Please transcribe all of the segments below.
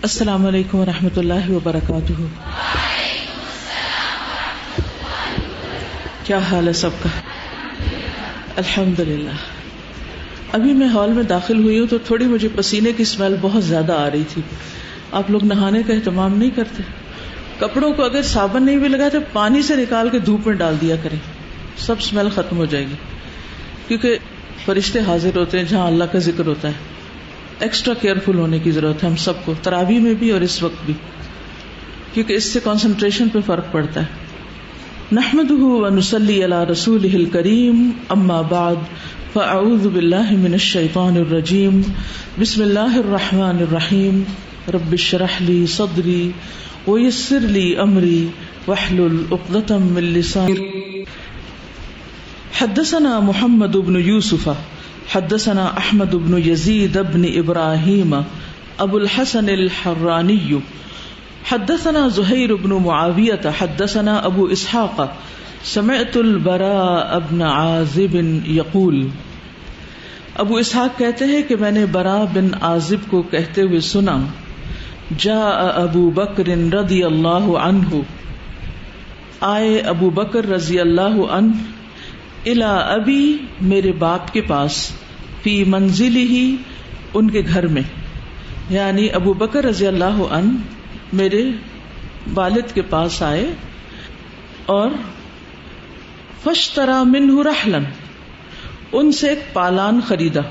السلام علیکم ورحمۃ اللہ وبرکاتہ. کیا حال ہے سب کا؟ الحمدللہ. ابھی میں ہال میں داخل ہوئی ہوں تو تھوڑی مجھے پسینے کی اسمیل بہت زیادہ آ رہی تھی. آپ لوگ نہانے کا اہتمام نہیں کرتے؟ کپڑوں کو اگر صابن نہیں بھی لگا تو پانی سے نکال کے دھوپ میں ڈال دیا کریں, سب اسمیل ختم ہو جائے گی. کیونکہ فرشتے حاضر ہوتے ہیں جہاں اللہ کا ذکر ہوتا ہے. ایکسٹرا کیئرفل ہونے کی ضرورت ہے ہم سب کو, تراویح میں بھی اور اس وقت بھی, کیونکہ اس سے کنسنٹریشن پہ فرق پڑتا ہے. نحمده ونصلی علی رسولہ الکریم, اما بعد فاعوذ باللہ من الشیطان الرجیم. بسم اللہ الرحمن الرحیم. رب اشرح لی صدری ویسر لی امری واحلل عقدۃ من لسانی. حدثنا محمد بن یوسف حدثنا احمد بن یزید بن ابراہیم ابو الحسن الحرانی حدثنا زہیر بن معاویۃ حدثنا ابو اسحاق سمعت البراء بن عازب یقول. ابو اسحاق کہتے ہیں کہ میں نے براء بن عازب کو کہتے ہوئے سنا, جاء ابو بکر رضی اللہ عنہ, آئے ابو بکر رضی اللہ عنہ, الی ابی میرے باپ کے پاس, فی منزلہ ان کے گھر میں, یعنی ابو بکر رضی اللہ عنہ میرے والد کے پاس آئے اور فاشترى منہ رحلا, ان سے ایک پالان خریدا,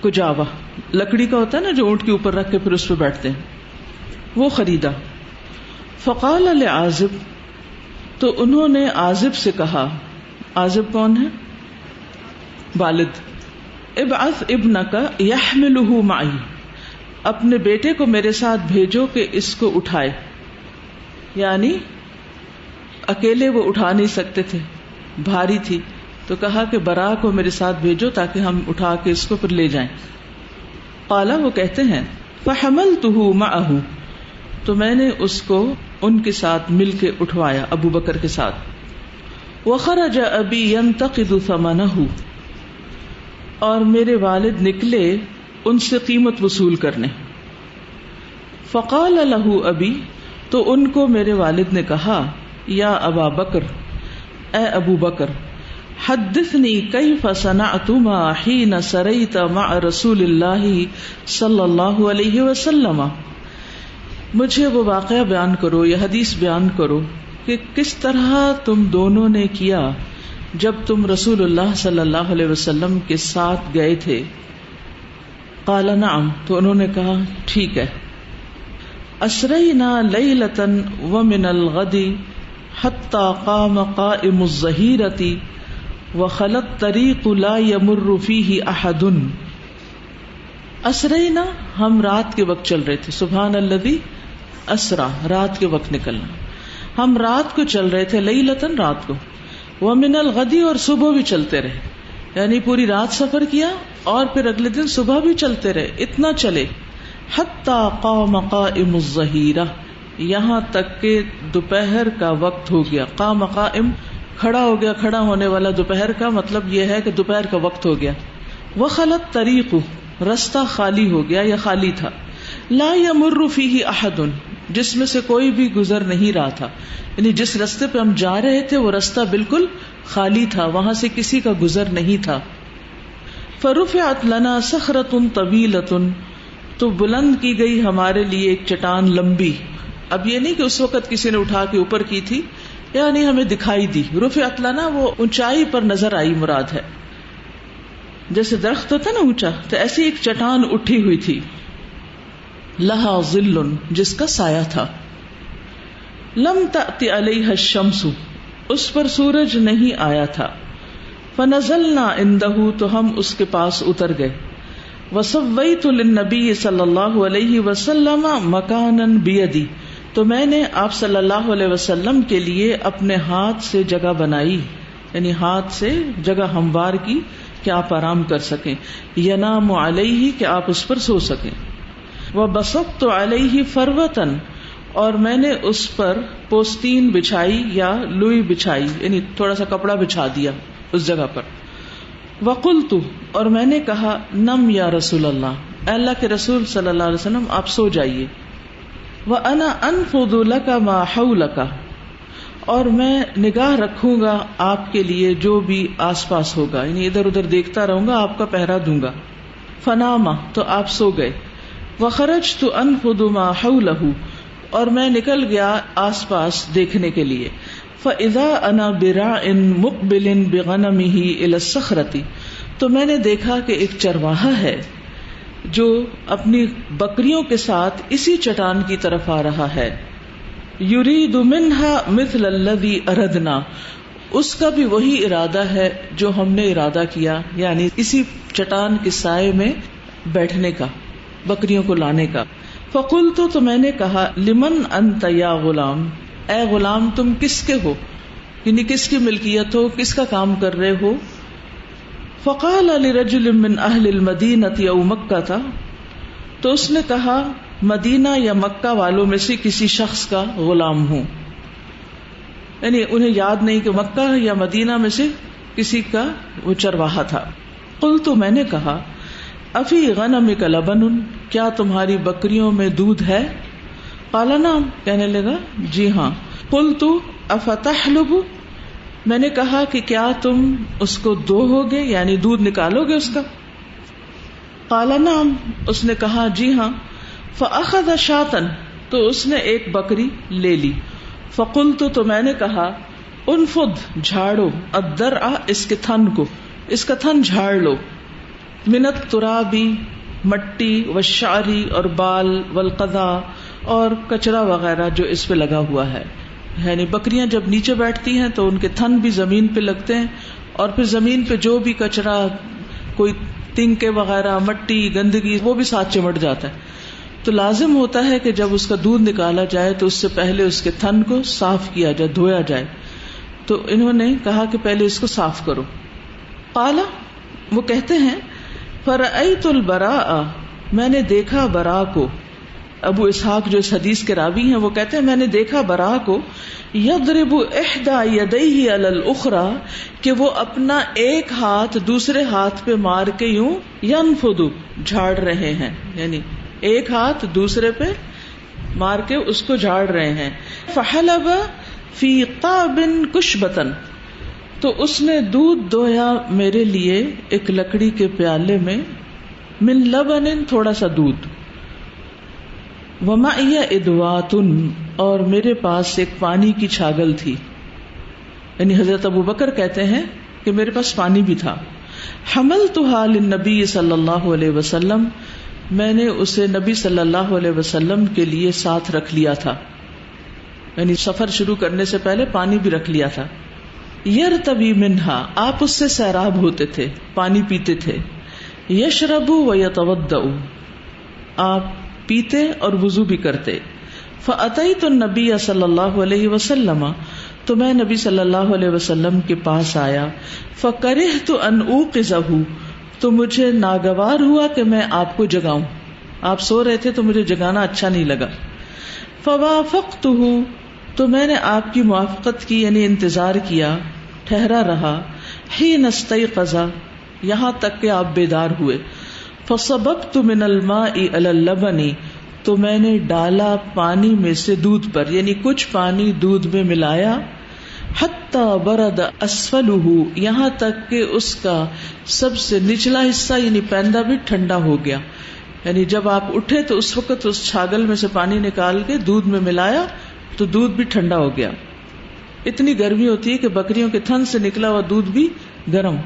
کجاوا لکڑی کا ہوتا ہے نا جو اونٹ کے اوپر رکھ کے پھر اس پہ بیٹھتے ہیں, وہ خریدا. فقال لعازب, تو انہوں نے عازب سے کہا, عازب کون ہے؟ والد. ابعث ابنک یحملہ معی, اپنے بیٹے کو میرے ساتھ بھیجو کہ اس کو اٹھائے. یعنی اکیلے وہ اٹھا نہیں سکتے تھے, بھاری تھی, تو کہا کہ براء کو میرے ساتھ بھیجو تاکہ ہم اٹھا کے اس کو پھر لے جائیں. قالا, وہ کہتے ہیں, فحملتہ معہ, تو میں نے اس کو ان کے ساتھ مل کے اٹھوایا, ابو بکر کے ساتھ. وخرج ابی ينتقد ثمنہ, اور میرے والد نکلے ان سے قیمت وصول کرنے. فقال له ابی, تو ان کو میرے والد نے کہا, یا ابا بکر, اے ابو بکر, حدثنی کیف صنعت ما حین سریت مع رسول اللہ صلی اللہ علیہ وسلم, مجھے وہ واقعہ بیان کرو یا حدیث بیان کرو کہ کس طرح تم دونوں نے کیا جب تم رسول اللہ صلی اللہ علیہ وسلم کے ساتھ گئے تھے. قال نعم, تو انہوں نے کہا ٹھیک ہے. اسرینا لیلۃ ومن الغد حتی قام قائم الظہیرۃ وخلت الطریق لا یمر فیہ احد. اسرینا, ہم رات کے وقت چل رہے تھے, سبحان الذی اسرا, رات کے وقت نکلنا. ہم رات کو چل رہے تھے, لیلتن رات کو, ومن الغد اور صبح بھی چلتے رہے, یعنی پوری رات سفر کیا اور پھر اگلے دن صبح بھی چلتے رہے. اتنا چلے, حتی قام قائم الظہیرہ, یہاں تک کہ دوپہر کا وقت ہو گیا. قام قائم, کھڑا ہو گیا, کھڑا ہونے والا دوپہر کا مطلب یہ ہے کہ دوپہر کا وقت ہو گیا. وخلت طریق, رستہ خالی ہو گیا یا خالی تھا. لا یمر فیہ احد, جس میں سے کوئی بھی گزر نہیں رہا تھا, یعنی جس رستے پہ ہم جا رہے تھے وہ رستہ بالکل خالی تھا, وہاں سے کسی کا گزر نہیں تھا. فرفعت لنا صخرۃ طویلۃ, تو بلند کی گئی ہمارے لیے ایک چٹان لمبی. اب یہ نہیں کہ اس وقت کسی نے اٹھا کے اوپر کی تھی, یعنی ہمیں دکھائی دی. رفعت لنا وہ اونچائی پر نظر آئی مراد ہے, جیسے درخت ہوتا نا اونچا, تو ایسی ایک چٹان اٹھی ہوئی تھی. لہا ظل, جس کا سایہ تھا. لم تأتی علیہ الشمس, اس پر سورج نہیں آیا تھا. فنزلنا عندہ, تو ہم اس کے پاس اتر گئے. وسویت للنبی صلی اللہ علیہ وسلم مکانا بیدی, تو میں نے آپ صلی اللہ علیہ وسلم کے لیے اپنے ہاتھ سے جگہ بنائی, یعنی ہاتھ سے جگہ ہموار کی کہ آپ آرام کر سکیں. ینام علیہ, کہ آپ اس پر سو سکیں. وبسطت علیہ فروۃ, اور میں نے اس پر پوستین بچھائی یا لوئی بچھائی, یعنی تھوڑا سا کپڑا بچھا دیا اس جگہ پر. وقلت, اور میں نے کہا, نم یا رسول اللہ, اے اللہ کے رسول صلی اللہ علیہ وسلم آپ سو جائیے. وَأَنَا أَنْفُضُ لَكَ مَا حَوْلَكَ، اور میں نگاہ رکھوں گا آپ کے لیے جو بھی آس پاس ہوگا، یعنی ادھر ادھر دیکھتا رہوں گا، آپ کا پہرا دوں گا. فناما، تو آپ سو گئے. وخرجت انفض ما حوله، اور میں نکل گیا آس پاس دیکھنے کے لیے. فاذا انا براع مقبل بغنمه الى الصخرة، تو میں نے دیکھا کہ ایک چرواہا ہے جو اپنی بکریوں کے ساتھ اسی چٹان کی طرف آ رہا ہے. یرید منها مثل الذي اردنا، اس کا بھی وہی ارادہ ہے جو ہم نے ارادہ کیا، یعنی اسی چٹان کے سائے میں بیٹھنے کا، بکریوں کو لانے کا. فقلت، تو میں نے کہا، لمن انت یا غلام، اے غلام تم کس کے ہو، یعنی کس کی ملکیت ہو، کس کا کام کر رہے ہو. فقال لرجل من اہل المدینہ او مکہ، تو اس نے کہا مدینہ یا مکہ والوں میں سے کسی شخص کا غلام ہوں، یعنی انہیں یاد نہیں کہ مکہ یا مدینہ میں سے کسی کا وہ چرواہا تھا. قلت، میں نے کہا، افی غنمک لبن، کیا تمہاری بکریوں میں دودھ ہے؟ قال نعم، کہنے لگا جی ہاں. قلت افتحلب، میں نے کہا کہ کیا تم اس کو دوہو گے، یعنی دودھ نکالو گے اس کا؟ قال نعم، اس نے کہا جی ہاں. فاخذ شاطن، تو اس نے ایک بکری لے لی. فقلت، تو میں نے کہا، انفض، جھاڑو، الدرع، اس کے تھن کو، اس کا تھن جھاڑ لو. من الترابی، مٹی، والشعری، اور بال، والقضا، اور کچرا وغیرہ جو اس پہ لگا ہوا ہے. یعنی بکریاں جب نیچے بیٹھتی ہیں تو ان کے تھن بھی زمین پہ لگتے ہیں، اور پھر زمین پہ جو بھی کچرا، کوئی تنکے وغیرہ، مٹی، گندگی، وہ بھی ساتھ چمٹ جاتا ہے. تو لازم ہوتا ہے کہ جب اس کا دودھ نکالا جائے تو اس سے پہلے اس کے تھن کو صاف کیا جائے، دھویا جائے. تو انہوں نے کہا کہ پہلے اس کو صاف کرو. قال، وہ کہتے ہیں، فرأیت البراء، میں نے دیکھا برا کو. ابو اسحاق جو اس حدیث کے راوی ہیں وہ کہتے ہیں میں نے دیکھا برا کو، یضرب احدى یدیہ علی الاخرى، کہ وہ اپنا ایک ہاتھ دوسرے ہاتھ پہ مار کے یوں ینفض، جھاڑ رہے ہیں، یعنی ایک ہاتھ دوسرے پہ مار کے اس کو جھاڑ رہے ہیں. فحلب فی قاب کشبۃ، تو اس نے دودھ دویا میرے لیے ایک لکڑی کے پیالے میں، من لبن، تھوڑا سا دودھ. ومعی ادوات، اور میرے پاس ایک پانی کی چھاگل تھی. یعنی حضرت ابو بکر کہتے ہیں کہ میرے پاس پانی بھی تھا. حملتها للنبی صلی اللہ علیہ وسلم، میں نے اسے نبی صلی اللہ علیہ وسلم کے لیے ساتھ رکھ لیا تھا، یعنی سفر شروع کرنے سے پہلے پانی بھی رکھ لیا تھا. یرتوی منہا، آپ اس سے سیراب ہوتے تھے، پانی پیتے تھے. یشرب و یتوضأ، آپ پیتے اور وضو بھی کرتے. فأتیت النبی صلی اللہ علیہ وسلم، تو میں نبی صلی اللہ علیہ وسلم کے پاس آیا. فکرہت ان اوقظہ، تو مجھے ناگوار ہوا کہ میں آپ کو جگاؤں، آپ سو رہے تھے تو مجھے جگانا اچھا نہیں لگا. فوافقتہ، تو میں نے آپ کی موافقت کی، یعنی انتظار کیا، ٹھہرا رہا. حین استيقظ، یہاں تک کہ آپ بیدار ہوئے. فصببت من الماء علی اللبن، تو میں نے ڈالا پانی میں سے دودھ پر، یعنی کچھ پانی دودھ میں ملایا. حتی برد اسفلہ، یہاں تک کہ اس کا سب سے نچلا حصہ یعنی پیندہ بھی ٹھنڈا ہو گیا. یعنی جب آپ اٹھے تو اس وقت اس چھاگل میں سے پانی نکال کے دودھ میں ملایا تو دودھ بھی ٹھنڈا ہو گیا. اتنی گرمی ہوتی ہے کہ بکریوں کے تھن سے نکلا ہوا دودھ بھی گرم.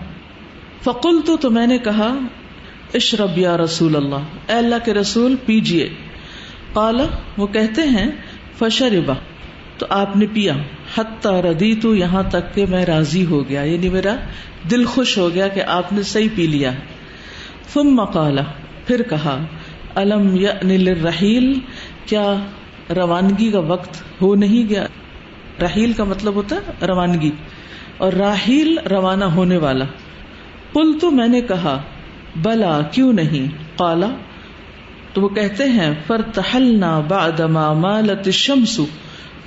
فقلت، تو میں نے کہا، اشرب یا رسول اللہ، اے اللہ کے رسول پیجئے. قال، وہ کہتے ہیں، فشربا، تو آپ نے پیا. حتی ردیت، یہاں تک کہ میں راضی ہو گیا، یعنی میرا دل خوش ہو گیا کہ آپ نے صحیح پی لیا. ثم قال، پھر کہا، الم یأن للرحیل، کیا روانگی کا وقت ہو نہیں گیا؟ رحیل کا مطلب ہوتا ہے روانگی، اور راحیل روانہ ہونے والا. قلت، میں نے کہا، بلا، کیوں نہیں. قال، تو وہ کہتے ہیں، فرتحلنا بعدما مالت الشمس،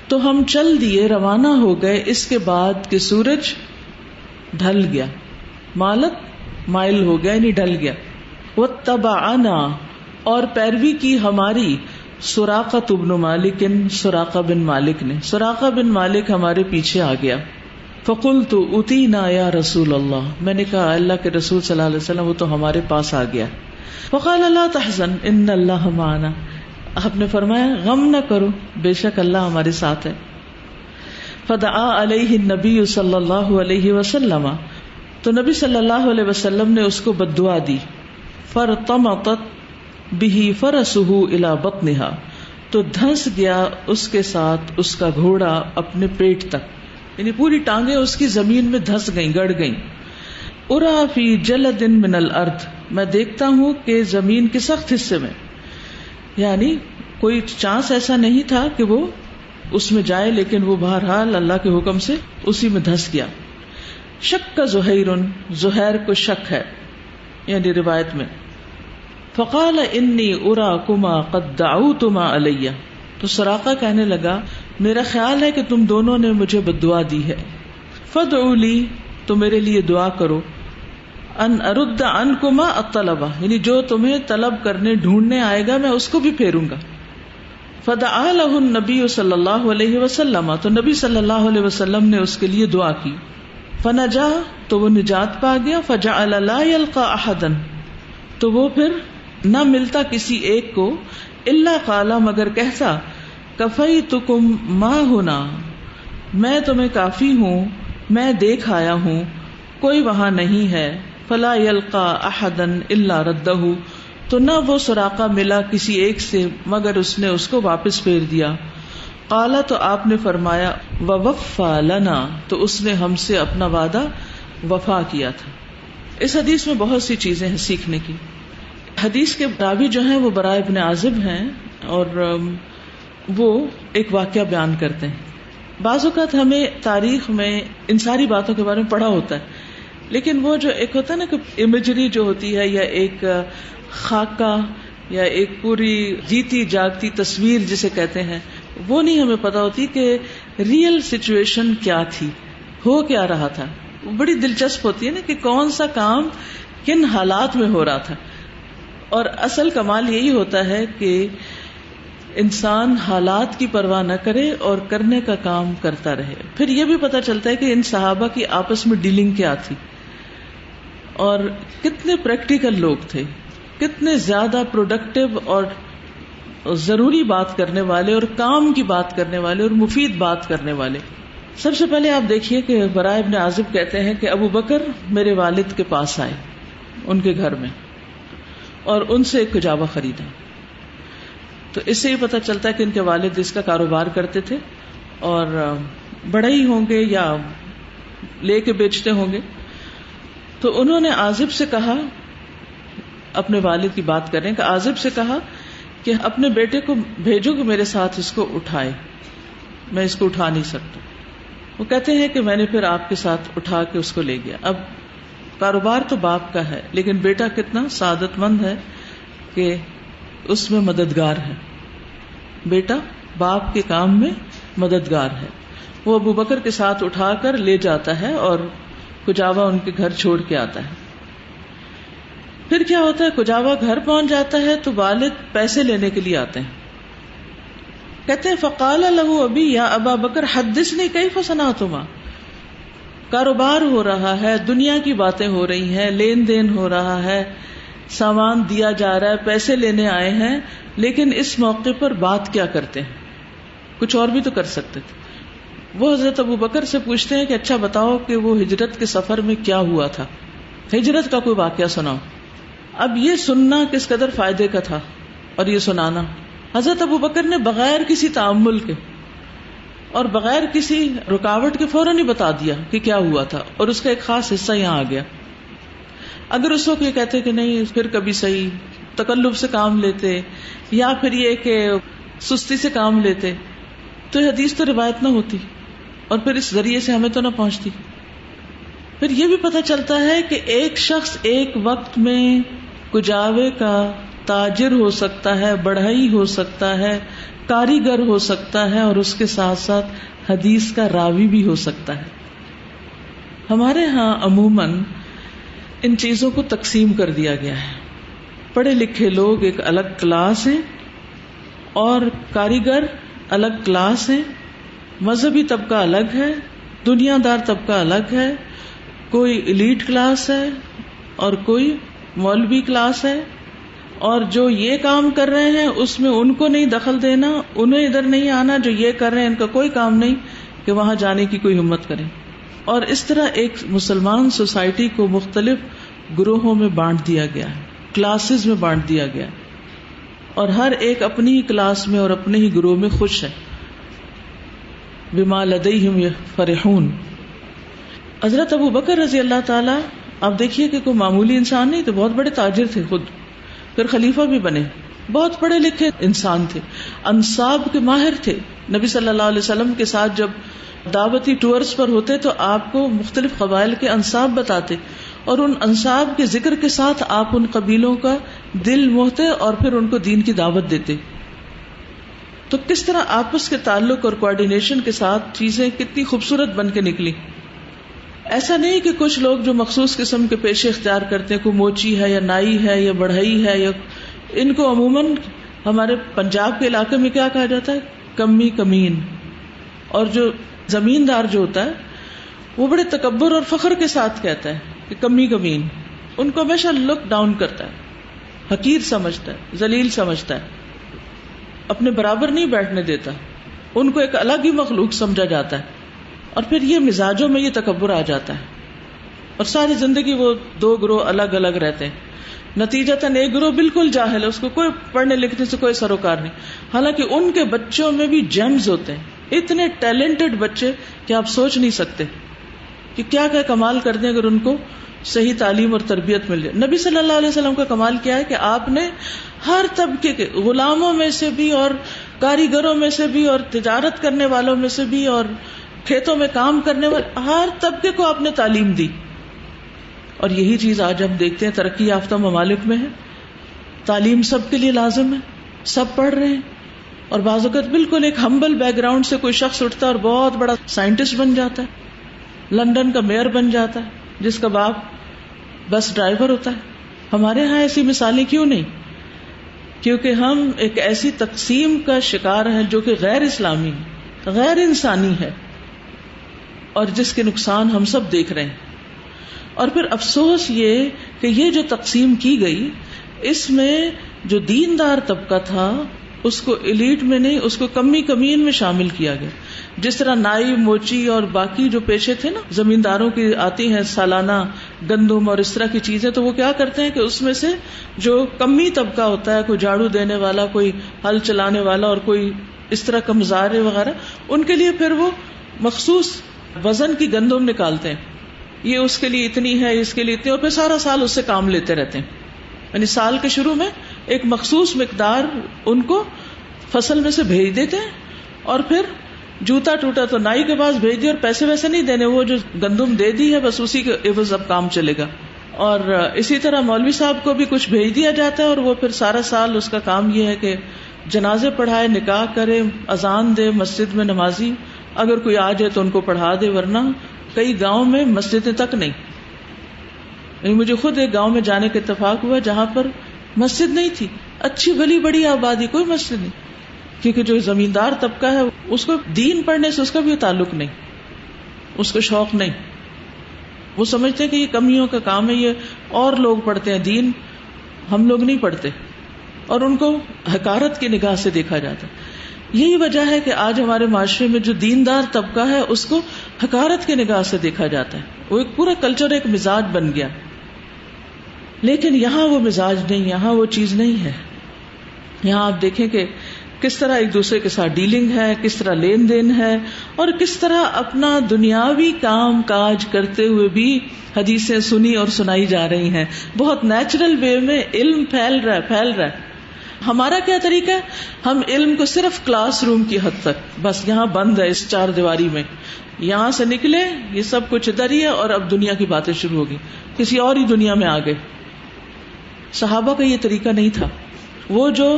تو ہم چل دیے، روانہ ہو گئے اس کے بعد کہ سورج ڈھل گیا. مالت مائل ہو گیا یعنی ڈھل گیا. واتبعنا، اور پیروی کی ہماری، سراقۃ بن مالک، سراقہ بن مالک نے، سراقہ بن مالک ہمارے پیچھے آ گیا. فقلت اتینا یا رسول اللہ، میں نے کہا اللہ کے رسول صلی اللہ علیہ وسلم وہ تو ہمارے پاس آ گیا. فقال لا تحزن ان اللہ معنا، آپ نے فرمایا غم نہ کرو، بے شک اللہ ہمارے ساتھ ہے. فدعا علیہ النبی صلی اللہ علیہ وسلم، تو نبی صلی اللہ علیہ وسلم نے اس کو بد دعا دی. فرطمطت به فرسه الى بطنها، تو دھنس گیا اس کے ساتھ اس کا گھوڑا اپنے پیٹ تک، یعنی پوری ٹانگیں اس کی زمین میں دھس گئیں، گڑ گئیں. ارا فی جلد من الارض، میں دیکھتا ہوں کہ زمین کے سخت حصے میں، یعنی کوئی چانس ایسا نہیں تھا کہ وہ اس میں جائے، لیکن وہ بہرحال اللہ کے حکم سے اسی میں دھس گیا. شک کا زہیر کو شک ہے، یعنی روایت میں. فقال انی اراکما قد دعوتما علیہ، تو سراقہ کہنے لگا میرا خیال ہے کہ تم دونوں نے مجھے بد دعا دی ہے. فادعوا لی، تو میرے لیے دعا کرو. ان ارد عنکما الطلبہ، یعنی جو تمہیں طلب کرنے ڈھونڈنے آئے گا میں اس کو بھی پھیروں گا. فدعا لہ النبی صلی اللہ علیہ وسلم، تو نبی صلی اللہ علیہ وسلم نے اس کے لیے دعا کی. فنجا، تو وہ نجات پا گیا. فجعل لا یلقى احدا، تو وہ پھر نہ ملتا کسی ایک کو، الا قال، مگر کہتا کفیتکم ما ہنا، میں تمہیں کافی ہوں، میں دیکھ آیا ہوں، کوئی وہاں نہیں ہے. فلا یلقى احدا الا ردہ، تو نہ وہ سراقہ ملا کسی ایک سے مگر اس نے اس کو واپس پھیر دیا. قال، تو آپ نے فرمایا ووفى لنا، تو اس نے ہم سے اپنا وعدہ وفا کیا تھا. اس حدیث میں بہت سی چیزیں ہیں سیکھنے کی. حدیث کے راوی جو ہیں وہ براء ابن عازب ہیں، اور وہ ایک واقعہ بیان کرتے ہیں. بعض اوقات ہمیں تاریخ میں ان ساری باتوں کے بارے میں پڑھا ہوتا ہے، لیکن وہ جو ایک ہوتا ہے نا کہ امیجری جو ہوتی ہے، یا ایک خاکہ یا ایک پوری جیتی جاگتی تصویر جسے کہتے ہیں، وہ نہیں ہمیں پتا ہوتی کہ ریئل سچویشن کیا تھی، ہو کیا رہا تھا. وہ بڑی دلچسپ ہوتی ہے نا کہ کون سا کام کن حالات میں ہو رہا تھا. اور اصل کمال یہی ہوتا ہے کہ انسان حالات کی پرواہ نہ کرے اور کرنے کا کام کرتا رہے. پھر یہ بھی پتا چلتا ہے کہ ان صحابہ کی آپس میں ڈیلنگ کیا تھی، اور کتنے پریکٹیکل لوگ تھے، کتنے زیادہ پروڈکٹیو اور ضروری بات کرنے والے اور کام کی بات کرنے والے اور مفید بات کرنے والے. سب سے پہلے آپ دیکھیے کہ براء ابن عازب کہتے ہیں کہ ابو بکر میرے والد کے پاس آئے ان کے گھر میں، اور ان سے ایک کجاوا خریدا. تو اس سے ہی پتہ چلتا ہے کہ ان کے والد اس کا کاروبار کرتے تھے، اور بڑا ہی ہوں گے یا لے کے بیچتے ہوں گے. تو انہوں نے عازب سے کہا، اپنے والد کی بات کریں کہ عازب سے کہا کہ اپنے بیٹے کو بھیجو کہ میرے ساتھ اس کو اٹھائے، میں اس کو اٹھا نہیں سکتا. وہ کہتے ہیں کہ میں نے پھر آپ کے ساتھ اٹھا کے اس کو لے گیا. اب کاروبار تو باپ کا ہے، لیکن بیٹا کتنا سعادت مند ہے کہ اس میں مددگار ہے. بیٹا باپ کے کام میں مددگار ہے. وہ ابو بکر کے ساتھ اٹھا کر لے جاتا ہے اور کجاوا ان کے گھر چھوڑ کے آتا ہے. پھر کیا ہوتا ہے، کجاوا گھر پہنچ جاتا ہے تو والد پیسے لینے کے لیے آتے ہیں. کہتے ہیں فقال له ابی یا ابا بکر حدثنی کیف صنعتما، کاروبار ہو رہا ہے، دنیا کی باتیں ہو رہی ہیں، لین دین ہو رہا ہے، سامان دیا جا رہا ہے، پیسے لینے آئے ہیں، لیکن اس موقع پر بات کیا کرتے ہیں؟ کچھ اور بھی تو کر سکتے تھے. وہ حضرت ابو بکر سے پوچھتے ہیں کہ اچھا بتاؤ کہ وہ ہجرت کے سفر میں کیا ہوا تھا، ہجرت کا کوئی واقعہ سناؤ. اب یہ سننا کس قدر فائدے کا تھا اور یہ سنانا. حضرت ابو بکر نے بغیر کسی تعامل کے اور بغیر کسی رکاوٹ کے فوراً ہی بتا دیا کہ کیا ہوا تھا، اور اس کا ایک خاص حصہ یہاں آ گیا. اگر اس وقت یہ کہتے کہ نہیں پھر کبھی صحیح تکلف سے کام لیتے، یا پھر یہ کہ سستی سے کام لیتے، تو یہ حدیث تو روایت نہ ہوتی اور پھر اس ذریعے سے ہمیں تو نہ پہنچتی. پھر یہ بھی پتہ چلتا ہے کہ ایک شخص ایک وقت میں کجاوے کا تاجر ہو سکتا ہے، بڑھئی ہو سکتا ہے، کاریگر ہو سکتا ہے، اور اس کے ساتھ ساتھ حدیث کا راوی بھی ہو سکتا ہے. ہمارے ہاں عموماً ان چیزوں کو تقسیم کر دیا گیا ہے. پڑھے لکھے لوگ ایک الگ کلاس ہیں اور کاریگر الگ کلاس ہیں، مذہبی طبقہ الگ ہے، دنیا دار طبقہ الگ ہے، کوئی ایلیٹ کلاس ہے اور کوئی مولوی کلاس ہے، اور جو یہ کام کر رہے ہیں اس میں ان کو نہیں دخل دینا، انہیں ادھر نہیں آنا، جو یہ کر رہے ہیں ان کا کوئی کام نہیں کہ وہاں جانے کی کوئی ہمت کریں. اور اس طرح ایک مسلمان سوسائٹی کو مختلف گروہوں میں بانٹ دیا گیا ہے، کلاسز میں بانٹ دیا گیا ہے، اور ہر ایک اپنی ہی کلاس میں اور اپنے ہی گروہ میں خوش ہے. بما لدیہم فرحون. حضرت ابو بکر رضی اللہ تعالی، آپ دیکھیے کہ کوئی معمولی انسان نہیں تھے، بہت بڑے تاجر تھے خود، پھر خلیفہ بھی بنے، بہت پڑھے لکھے انسان تھے، انساب کے ماہر تھے. نبی صلی اللہ علیہ وسلم کے ساتھ جب دعوتی ٹورز پر ہوتے تو آپ کو مختلف قبائل کے انساب بتاتے، اور ان انساب کے ذکر کے ساتھ آپ ان قبیلوں کا دل موہتے اور پھر ان کو دین کی دعوت دیتے. تو کس طرح آپس کے تعلق اور کوآرڈینیشن کے ساتھ چیزیں کتنی خوبصورت بن کے نکلی. ایسا نہیں کہ کچھ لوگ جو مخصوص قسم کے پیشے اختیار کرتے ہیں، کوئی موچی ہے یا نائی ہے یا بڑھئی ہے، یا ان کو عموماً ہمارے پنجاب کے علاقے میں کیا کہا جاتا ہے، کمی کمین. اور جو زمیندار جو ہوتا ہے وہ بڑے تکبر اور فخر کے ساتھ کہتا ہے کہ کمی کمین. ان کو ہمیشہ لک ڈاؤن کرتا ہے، حقیر سمجھتا ہے، ذلیل سمجھتا ہے، اپنے برابر نہیں بیٹھنے دیتا، ان کو ایک الگ ہی مخلوق سمجھا جاتا ہے. اور پھر یہ مزاجوں میں یہ تکبر آ جاتا ہے، اور ساری زندگی وہ دو گروہ الگ الگ رہتے ہیں. نتیجتاً ایک گروہ بالکل جاہل ہے، اس کو کوئی پڑھنے لکھنے سے کوئی سروکار نہیں، حالانکہ ان کے بچوں میں بھی جیمز ہوتے ہیں، اتنے ٹیلنٹڈ بچے کہ آپ سوچ نہیں سکتے کہ کیا کیا کمال کرتے ہیں اگر ان کو صحیح تعلیم اور تربیت مل جائے. نبی صلی اللہ علیہ وسلم کا کمال کیا ہے کہ آپ نے ہر طبقے کے غلاموں میں سے بھی اور کاریگروں میں سے بھی اور تجارت کرنے والوں میں سے بھی اور کھیتوں میں کام کرنے والے ہر طبقے کو آپ نے تعلیم دی. اور یہی چیز آج ہم دیکھتے ہیں ترقی یافتہ ممالک میں ہے، تعلیم سب کے لیے لازم ہے، سب پڑھ رہے ہیں. اور بعض اوقات بالکل ایک ہمبل بیک گراؤنڈ سے کوئی شخص اٹھتا ہے اور بہت بڑا سائنٹسٹ بن جاتا ہے، لندن کا میئر بن جاتا ہے، جس کا باپ بس ڈرائیور ہوتا ہے. ہمارے ہاں ایسی مثالیں کیوں نہیں؟ کیونکہ ہم ایک ایسی تقسیم کا شکار ہیں جو کہ غیر اسلامی ہے، غیر انسانی ہے، اور جس کے نقصان ہم سب دیکھ رہے ہیں. اور پھر افسوس یہ کہ یہ جو تقسیم کی گئی، اس میں جو دیندار طبقہ تھا اس کو ایلیٹ میں نہیں، اس کو کمی کمین میں شامل کیا گیا. جس طرح نائی، موچی اور باقی جو پیشے تھے نا زمینداروں کی آتی ہیں سالانہ گندم اور اس طرح کی چیزیں، تو وہ کیا کرتے ہیں کہ اس میں سے جو کمی طبقہ ہوتا ہے، کوئی جھاڑو دینے والا، کوئی ہل چلانے والا اور کوئی اس طرح کا مزارع وغیرہ، ان کے لیے پھر وہ مخصوص وزن کی گندم نکالتے ہیں، یہ اس کے لیے اتنی ہے، اس کے لیے اتنی، اور پھر سارا سال اس سے کام لیتے رہتے ہیں. یعنی سال کے شروع میں ایک مخصوص مقدار ان کو فصل میں سے بھیج دیتے ہیں، اور پھر جوتا ٹوٹا تو نائی کے پاس بھیج دیا، اور پیسے ویسے نہیں دینے، وہ جو گندم دے دی ہے بس اسی کے عوض اب کام چلے گا. اور اسی طرح مولوی صاحب کو بھی کچھ بھیج دیا جاتا ہے، اور وہ پھر سارا سال اس کا کام یہ ہے کہ جنازے پڑھائے، نکاح کرے، اذان دے، مسجد میں نمازی اگر کوئی آ جائے تو ان کو پڑھا دے، ورنہ کئی گاؤں میں مسجدیں تک نہیں. یعنی مجھے خود ایک گاؤں میں جانے کا اتفاق ہوا جہاں پر مسجد نہیں تھی، اچھی بھلی بڑی آبادی، کوئی مسجد نہیں، کیونکہ جو زمیندار طبقہ ہے اس کو دین پڑھنے سے اس کا بھی تعلق نہیں، اس کو شوق نہیں. وہ سمجھتے ہیں کہ یہ کمیوں کا کام ہے، یہ اور لوگ پڑھتے ہیں دین، ہم لوگ نہیں پڑھتے، اور ان کو حقارت کی نگاہ سے دیکھا جاتا ہے. یہی وجہ ہے کہ آج ہمارے معاشرے میں جو دیندار طبقہ ہے اس کو حقارت کی نگاہ سے دیکھا جاتا ہے. وہ ایک پورا کلچر، ایک مزاج بن گیا. لیکن یہاں وہ مزاج نہیں، یہاں وہ چیز نہیں ہے. یہاں آپ دیکھیں کہ کس طرح ایک دوسرے کے ساتھ ڈیلنگ ہے، کس طرح لین دین ہے، اور کس طرح اپنا دنیاوی کام کاج کرتے ہوئے بھی حدیثیں سنی اور سنائی جا رہی ہیں. بہت نیچرل وے میں علم پھیل رہا ہے. ہمارا کیا طریقہ ہے؟ ہم علم کو صرف کلاس روم کی حد تک، بس یہاں بند ہے اس چار دیواری میں، یہاں سے نکلے یہ سب کچھ ادھر ہی ہے، اور اب دنیا کی باتیں شروع ہوگی، کسی اور ہی دنیا میں آ گئے. صحابہ کا یہ طریقہ نہیں تھا. وہ جو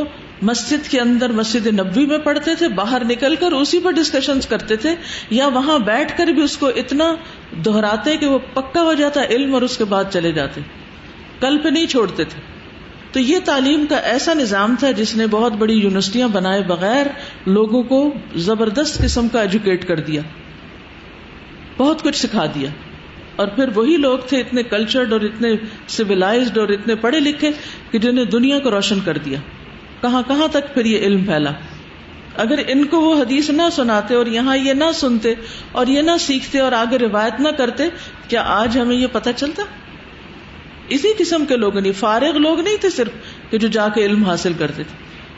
مسجد کے اندر مسجد نبوی میں پڑھتے تھے، باہر نکل کر اسی پر ڈسکشنز کرتے تھے، یا وہاں بیٹھ کر بھی اس کو اتنا دہراتے کہ وہ پکا ہو جاتا علم، اور اس کے بعد چلے جاتے، کل پہ نہیں چھوڑتے تھے. تو یہ تعلیم کا ایسا نظام تھا جس نے بہت بڑی یونیورسٹیاں بنائے بغیر لوگوں کو زبردست قسم کا ایجوکیٹ کر دیا، بہت کچھ سکھا دیا. اور پھر وہی لوگ تھے اتنے کلچرڈ اور اتنے سویلائزڈ اور اتنے پڑھے لکھے کہ جنہیں دنیا کو روشن کر دیا. کہاں کہاں تک پھر یہ علم پھیلا. اگر ان کو وہ حدیث نہ سناتے اور یہاں یہ نہ سنتے اور یہ نہ سیکھتے اور آگے روایت نہ کرتے، کیا آج ہمیں یہ پتہ چلتا؟ اسی قسم کے لوگ نہیں، فارغ لوگ نہیں تھے صرف کہ جو جا کے علم حاصل کرتے تھے.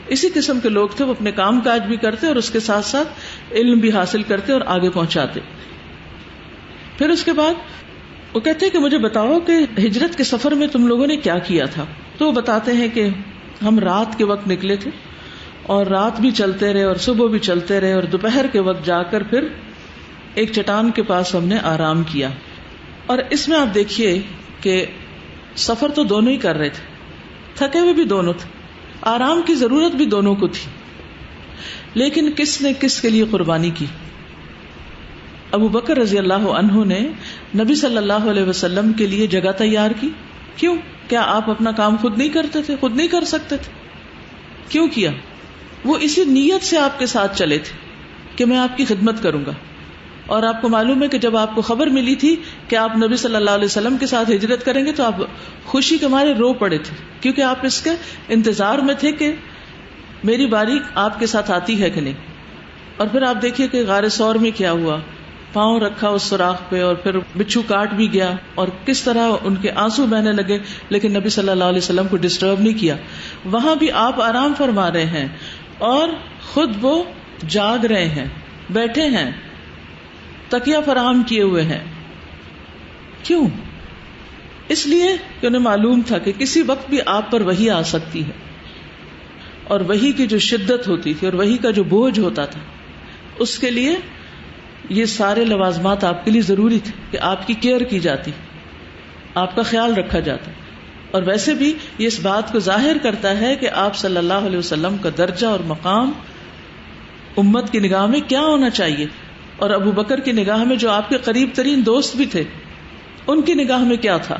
اسی قسم کے لوگ تھے، وہ اپنے کام کاج بھی کرتے اور اس کے ساتھ ساتھ علم بھی حاصل کرتے اور آگے پہنچاتے. پھر اس کے بعد وہ کہتے ہیں کہ مجھے بتاؤ کہ ہجرت کے سفر میں تم لوگوں نے کیا کیا تھا. تو وہ بتاتے ہیں کہ ہم رات کے وقت نکلے تھے اور رات بھی چلتے رہے اور صبح بھی چلتے رہے اور دوپہر کے وقت جا کر پھر ایک چٹان کے پاس ہم نے آرام کیا. اور اس میں آپ دیکھیے کہ سفر تو دونوں ہی کر رہے تھے، تھکے ہوئے بھی دونوں تھے، آرام کی ضرورت بھی دونوں کو تھی، لیکن کس نے کس کے لیے قربانی کی؟ ابو بکر رضی اللہ عنہ نے نبی صلی اللہ علیہ وسلم کے لیے جگہ تیار کی. کیوں؟ کیا آپ اپنا کام خود نہیں کرتے تھے؟ خود نہیں کر سکتے تھے؟ کیوں کیا؟ وہ اسی نیت سے آپ کے ساتھ چلے تھے کہ میں آپ کی خدمت کروں گا. اور آپ کو معلوم ہے کہ جب آپ کو خبر ملی تھی کہ آپ نبی صلی اللہ علیہ وسلم کے ساتھ ہجرت کریں گے تو آپ خوشی کے مارے رو پڑے تھے، کیونکہ آپ اس کے انتظار میں تھے کہ میری باری آپ کے ساتھ آتی ہے کہ نہیں. اور پھر آپ دیکھیے کہ غار ثور میں کیا ہوا، پاؤں رکھا اس سوراخ پہ اور پھر بچھو کاٹ بھی گیا اور کس طرح ان کے آنسو بہنے لگے، لیکن نبی صلی اللہ علیہ وسلم کو ڈسٹرب نہیں کیا. وہاں بھی آپ آرام فرما رہے ہیں اور خود وہ جاگ رہے ہیں، بیٹھے ہیں، تکیہ فراہم کیے ہوئے ہیں. کیوں؟ اس لیے کہ انہیں معلوم تھا کہ کسی وقت بھی آپ پر وحی آ سکتی ہے، اور وحی کی جو شدت ہوتی تھی اور وحی کا جو بوجھ ہوتا تھا، اس کے لیے یہ سارے لوازمات آپ کے لیے ضروری تھے کہ آپ کی کیئر کی جاتی، آپ کا خیال رکھا جاتا. اور ویسے بھی یہ اس بات کو ظاہر کرتا ہے کہ آپ صلی اللہ علیہ وسلم کا درجہ اور مقام امت کی نگاہ میں کیا ہونا چاہیے، اور ابو بکر کی نگاہ میں جو آپ کے قریب ترین دوست بھی تھے ان کی نگاہ میں کیا تھا.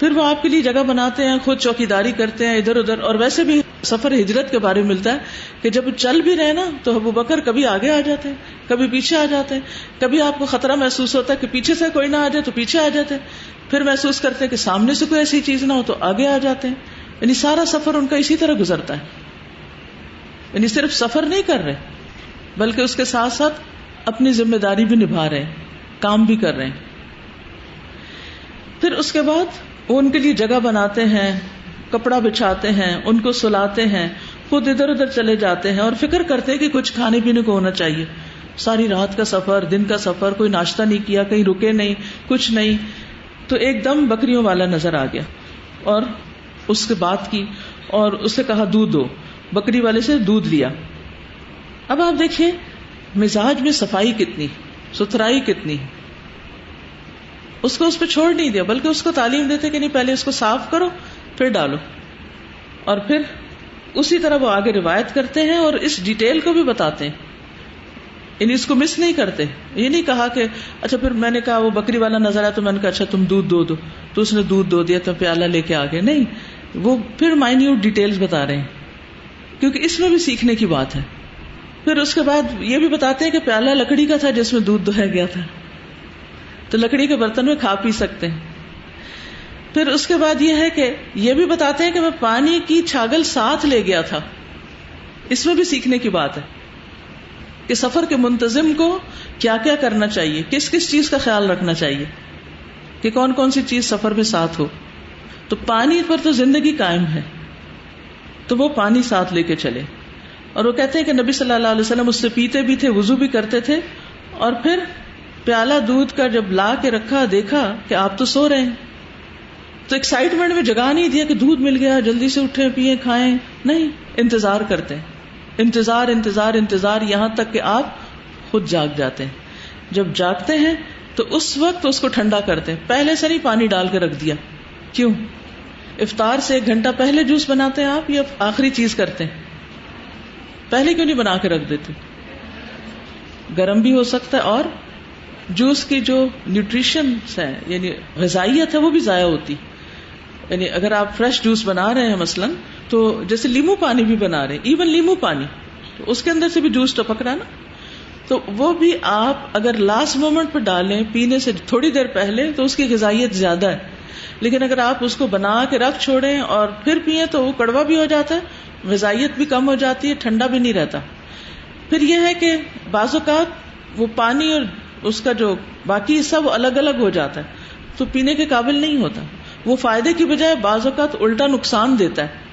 پھر وہ آپ کے لیے جگہ بناتے ہیں، خود چوکیداری کرتے ہیں ادھر ادھر. اور ویسے بھی سفر ہجرت کے بارے میں ملتا ہے کہ جب چل بھی رہے نا تو ابو بکر کبھی آگے آ جاتے ہیں، کبھی پیچھے آ جاتے ہیں. کبھی آپ کو خطرہ محسوس ہوتا ہے کہ پیچھے سے کوئی نہ آ جائے تو پیچھے آ جاتے ہیں، پھر محسوس کرتے ہیں کہ سامنے سے کوئی ایسی چیز نہ ہو تو آگے آ جاتے ہیں. یعنی سارا سفر ان کا اسی طرح گزرتا ہے. یعنی صرف سفر نہیں کر رہے بلکہ اس کے ساتھ ساتھ اپنی ذمہ داری بھی نبھا رہے ہیں، کام بھی کر رہے ہیں. پھر اس کے بعد وہ ان کے لیے جگہ بناتے ہیں، کپڑا بچھاتے ہیں، ان کو سلاتے ہیں، خود ادھر ادھر چلے جاتے ہیں اور فکر کرتے ہیں کہ کچھ کھانے پینے کو ہونا چاہیے. ساری رات کا سفر، دن کا سفر، کوئی ناشتہ نہیں کیا، کہیں رکے نہیں، کچھ نہیں. تو ایک دم بکریوں والا نظر آ گیا اور اس کے بات کی اور اسے کہا دودھ دو. بکری والے سے دودھ لیا. اب آپ دیکھیں مزاج میں صفائی کتنی، ستھرائی کتنی. اس کو اس پہ چھوڑ نہیں دیا بلکہ اس کو تعلیم دیتے کہ نہیں پہلے اس کو صاف کرو پھر ڈالو. اور پھر اسی طرح وہ آگے روایت کرتے ہیں اور اس ڈیٹیل کو بھی بتاتے ہیں، یعنی اس کو مس نہیں کرتے. یہ نہیں کہا کہ اچھا پھر میں نے کہا وہ بکری والا نظر آیا تو میں نے کہا اچھا تم دودھ دو تو اس نے دودھ دو دیا تو پیالہ لے کے آگے. نہیں، وہ پھر مائنیوٹ ڈیٹیلز بتا رہے ہیں کیونکہ اس میں بھی سیکھنے کی بات ہے. پھر اس کے بعد یہ بھی بتاتے ہیں کہ پیالہ لکڑی کا تھا جس میں دودھ دہایا گیا تھا، تو لکڑی کے برتن میں کھا پی سکتے ہیں. پھر اس کے بعد یہ ہے کہ یہ بھی بتاتے ہیں کہ میں پانی کی چھاگل ساتھ لے گیا تھا. اس میں بھی سیکھنے کی بات ہے کہ سفر کے منتظم کو کیا کیا کرنا چاہیے، کس کس چیز کا خیال رکھنا چاہیے، کہ کون کون سی چیز سفر میں ساتھ ہو. تو پانی پر تو زندگی قائم ہے، تو وہ پانی ساتھ لے کے چلے. اور وہ کہتے ہیں کہ نبی صلی اللہ علیہ وسلم اس سے پیتے بھی تھے، وضو بھی کرتے تھے. اور پھر پیالہ دودھ کا جب لا کے رکھا، دیکھا کہ آپ تو سو رہے ہیں، تو ایکسائٹمنٹ میں جگا نہیں دیا کہ دودھ مل گیا جلدی سے اٹھیں پیئیں کھائیں. نہیں، انتظار کرتے ہیں، انتظار انتظار انتظار یہاں تک کہ آپ خود جاگ جاتے ہیں. جب جاگتے ہیں تو اس وقت اس کو ٹھنڈا کرتے ہیں، پہلے سے نہیں پانی ڈال کے رکھ دیا. کیوں؟ افطار سے 1 گھنٹہ پہلے جوس بناتے ہیں آپ یا آخری چیز کرتے ہیں؟ پہلے کیوں نہیں بنا کے رکھ دیتے؟ گرم بھی ہو سکتا ہے اور جوس کی جو نیوٹریشن ہے یعنی غذائیت ہے وہ بھی ضائع ہوتی. یعنی اگر آپ فریش جوس بنا رہے ہیں مثلاً، تو جیسے لیمو پانی بھی بنا رہے ہیں، ایون لیمو پانی تو اس کے اندر سے بھی جوس ٹپک رہا نا، تو وہ بھی آپ اگر لاسٹ مومنٹ پہ ڈالیں پینے سے تھوڑی دیر پہلے تو اس کی غذائیت زیادہ ہے، لیکن اگر آپ اس کو بنا کے رکھ چھوڑیں اور پھر پئیں تو وہ کڑوا بھی ہو جاتا ہے، غذائیت بھی کم ہو جاتی ہے، ٹھنڈا بھی نہیں رہتا. پھر یہ ہے کہ بعض اوقات وہ پانی اور اس کا جو باقی حصہ وہ الگ الگ ہو جاتا ہے تو پینے کے قابل نہیں ہوتا، وہ فائدے کی بجائے بعض اوقات الٹا نقصان دیتا ہے.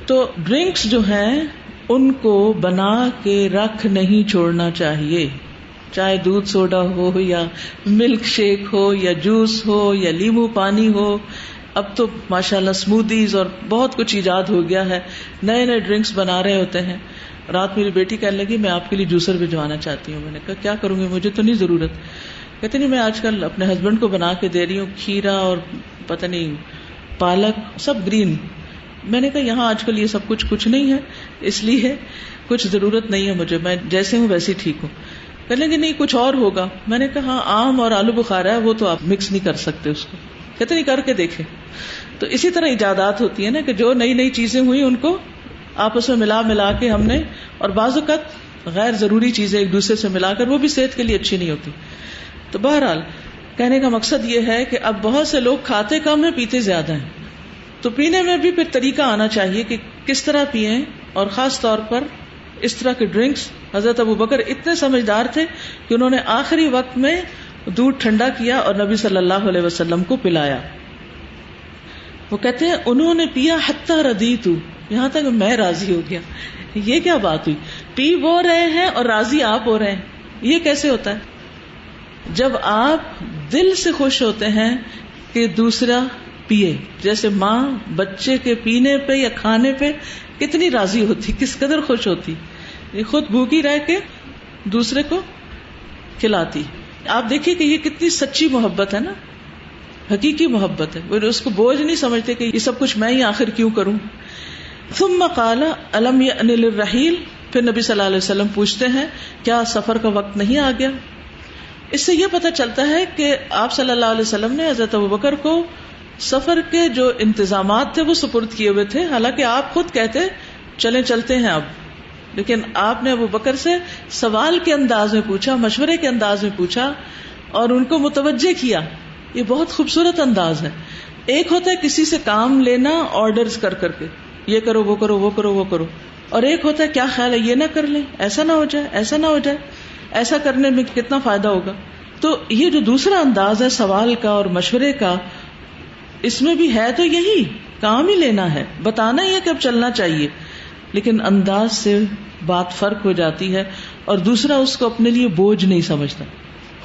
تو ڈرنکس جو ہیں ان کو بنا کے رکھ نہیں چھوڑنا چاہیے، چاہے دودھ سوڈا ہو یا ملک شیک ہو یا جوس ہو یا لیمو پانی ہو. اب تو ماشاءاللہ سموتھیز اور بہت کچھ ایجاد ہو گیا ہے، نئے نئے ڈرنکس بنا رہے ہوتے ہیں. رات میری بیٹی کہنے لگی میں آپ کے لیے جوسر بھجوانا چاہتی ہوں. میں نے کہا کیا کروں گی، مجھے تو نہیں ضرورت. کہتے نہیں میں آج کل اپنے ہسبینڈ کو بنا کے دے رہی ہوں، کھیرا اور پتہ نہیں پالک سب گرین. میں نے کہا یہاں آج کل یہ سب کچھ نہیں ہے، اس لیے کچھ ضرورت نہیں ہے مجھے، میں جیسے ہوں ویسے ٹھیک ہوں. کہنے لگے نہیں کچھ اور ہوگا. میں نے کہا ہاں آم اور آلو بخارا ہے وہ تو آپ مکس نہیں کر سکتے اس کو. کہتے نہیں کر کے دیکھیں. تو اسی طرح ایجادات ہوتی ہیں نا کہ جو نئی نئی چیزیں ہوئی ان کو آپس میں ملا کے ہم نے، اور بعض اوقات غیر ضروری چیزیں ایک دوسرے سے ملا کر وہ بھی صحت کے لیے اچھی نہیں ہوتی. تو بہرحال کہنے کا مقصد یہ ہے کہ اب بہت سے لوگ کھاتے کم ہیں پیتے زیادہ ہیں، تو پینے میں بھی پھر طریقہ آنا چاہیے کہ کس طرح پئیں. اور خاص طور پر اس طرح کے ڈرنکس، حضرت ابو بکر اتنے سمجھدار تھے کہ انہوں نے آخری وقت میں دودھ ٹھنڈا کیا اور نبی صلی اللہ علیہ وسلم کو پلایا. وہ کہتے ہیں انہوں نے پیا حتی ردیت، یہاں تک میں راضی ہو گیا. یہ کیا بات ہوئی، پی وہ رہے ہیں اور راضی آپ ہو رہے ہیں، یہ کیسے ہوتا ہے؟ جب آپ دل سے خوش ہوتے ہیں کہ دوسرا پیے، جیسے ماں بچے کے پینے پہ یا کھانے پہ کتنی راضی ہوتی، کس قدر خوش ہوتی، خود بھوکی رہ کے دوسرے کو کھلاتی. آپ دیکھیے کہ یہ کتنی سچی محبت ہے نا، حقیقی محبت ہے. وہ اس کو بوجھ نہیں سمجھتے کہ یہ سب کچھ میں ہی آخر کیوں کروں. ثم قال الم یأن للرحیل، پھر نبی صلی اللہ علیہ وسلم پوچھتے ہیں کیا سفر کا وقت نہیں آ گیا. اس سے یہ پتہ چلتا ہے کہ آپ صلی اللہ علیہ وسلم نے حضرت ابوبکر کو سفر کے جو انتظامات تھے وہ سپرد کیے ہوئے تھے. حالانکہ آپ خود کہتے چلیں چلتے ہیں اب، لیکن آپ نے ابوبکر سے سوال کے انداز میں پوچھا، مشورے کے انداز میں پوچھا اور ان کو متوجہ کیا. یہ بہت خوبصورت انداز ہے. ایک ہوتا ہے کسی سے کام لینا آرڈرز کر کے، یہ کرو وہ کرو وہ کرو وہ کرو، اور ایک ہوتا ہے کیا خیال ہے یہ نہ کر لیں، ایسا نہ ہو جائے، ایسا نہ ہو جائے، ایسا کرنے میں کتنا فائدہ ہوگا. تو یہ جو دوسرا انداز ہے سوال کا اور مشورے کا، اس میں بھی ہے تو یہی کام ہی لینا ہے، بتانا ہی ہے کہ اب چلنا چاہیے، لیکن انداز سے بات فرق ہو جاتی ہے اور دوسرا اس کو اپنے لیے بوجھ نہیں سمجھتا.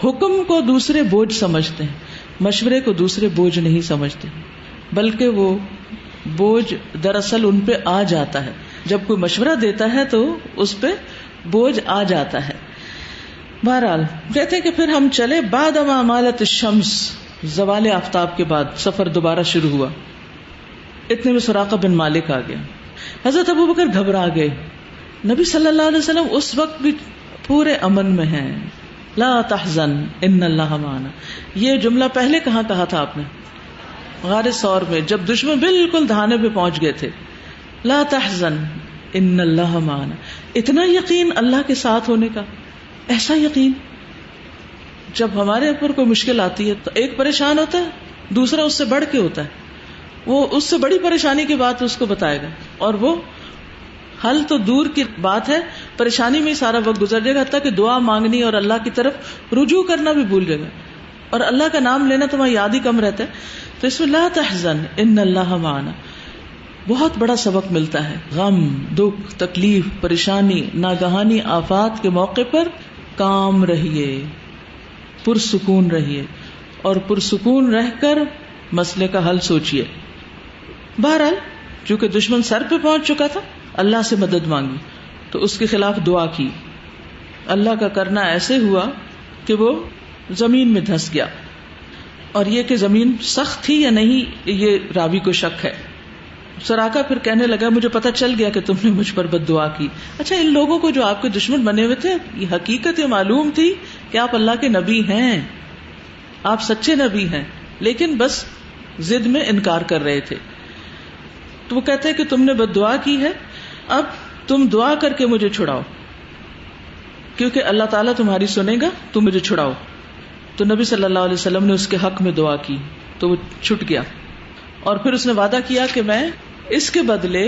حکم کو دوسرے بوجھ سمجھتے ہیں، مشورے کو دوسرے بوجھ نہیں سمجھتے، بلکہ وہ بوجھ دراصل ان پہ آ جاتا ہے. جب کوئی مشورہ دیتا ہے تو اس پہ بوجھ آ جاتا ہے. بہرحال کہتے ہیں کہ پھر ہم چلے بعد ما مالت الشمس، زوال آفتاب کے بعد سفر دوبارہ شروع ہوا. اتنے میں سراقہ بن مالک آ گیا. حضرت ابوبکر گھبرا گئے. نبی صلی اللہ علیہ وسلم اس وقت بھی پورے امن میں ہیں. لا تحزن ان اللہ معنا، یہ جملہ پہلے کہاں کہا تھا آپ نے؟ غار ثور میں، جب دشمن بالکل دھانے پہ پہنچ گئے تھے. لا تحزن ان اللہ معنا، اتنا یقین اللہ کے ساتھ ہونے کا، ایسا یقین. جب ہمارے اوپر کوئی مشکل آتی ہے تو ایک پریشان ہوتا ہے، دوسرا اس سے بڑھ کے ہوتا ہے، وہ اس سے بڑی پریشانی کی بات اس کو بتائے گا، اور وہ حل تو دور کی بات ہے، پریشانی میں ہی سارا وقت گزر جائے گا، حتیٰ کہ دعا مانگنی اور اللہ کی طرف رجوع کرنا بھی بھول جائے گا، اور اللہ کا نام لینا تمہیں یاد ہی کم رہتا ہے. تو اس میں لا تحزن ان اللہ معنا بہت بڑا سبق ملتا ہے. غم، دکھ، تکلیف، پریشانی، ناگہانی آفات کے موقع پر کام رہیے، پرسکون رہیے، اور پرسکون رہ کر مسئلے کا حل سوچیے. بہرحال چونکہ دشمن سر پہ پہنچ چکا تھا، اللہ سے مدد مانگی تو اس کے خلاف دعا کی. اللہ کا کرنا ایسے ہوا کہ وہ زمین میں دھس گیا. اور یہ کہ زمین سخت تھی یا نہیں یہ راوی کو شک ہے. سراقہ پھر کہنے لگا مجھے پتہ چل گیا کہ تم نے مجھ پر بد دعا کی. اچھا ان لوگوں کو جو آپ کے دشمن بنے ہوئے تھے، یہ حقیقت یہ معلوم تھی کہ آپ اللہ کے نبی ہیں، آپ سچے نبی ہیں، لیکن بس ضد میں انکار کر رہے تھے. تو وہ کہتے ہیں کہ تم نے بد دعا کی ہے، اب تم دعا کر کے مجھے چھڑاؤ، کیونکہ اللہ تعالیٰ تمہاری سنے گا، تم مجھے چھڑاؤ. تو نبی صلی اللہ علیہ وسلم نے اس کے حق میں دعا کی تو وہ چھٹ گیا. اور پھر اس نے وعدہ کیا کہ میں اس کے بدلے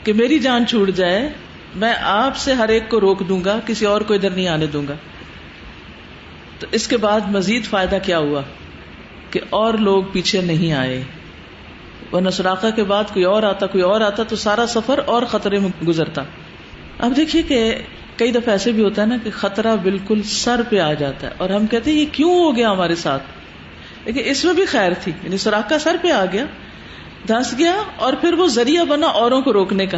کہ میری جان چھوٹ جائے، میں آپ سے ہر ایک کو روک دوں گا، کسی اور کو ادھر نہیں آنے دوں گا. تو اس کے بعد مزید فائدہ کیا ہوا کہ اور لوگ پیچھے نہیں آئے، ورنہ سراقہ کے بعد کوئی اور آتا تو سارا سفر اور خطرے میں گزرتا. اب دیکھیے کہ کئی دفعہ ایسے بھی ہوتا ہے نا کہ خطرہ بالکل سر پہ آ جاتا ہے اور ہم کہتے ہیں یہ کیوں ہو گیا ہمارے ساتھ، لیکن اس میں بھی خیر تھی. یعنی سراقہ سر پہ آ گیا، دھنس گیا، اور پھر وہ ذریعہ بنا اوروں کو روکنے کا،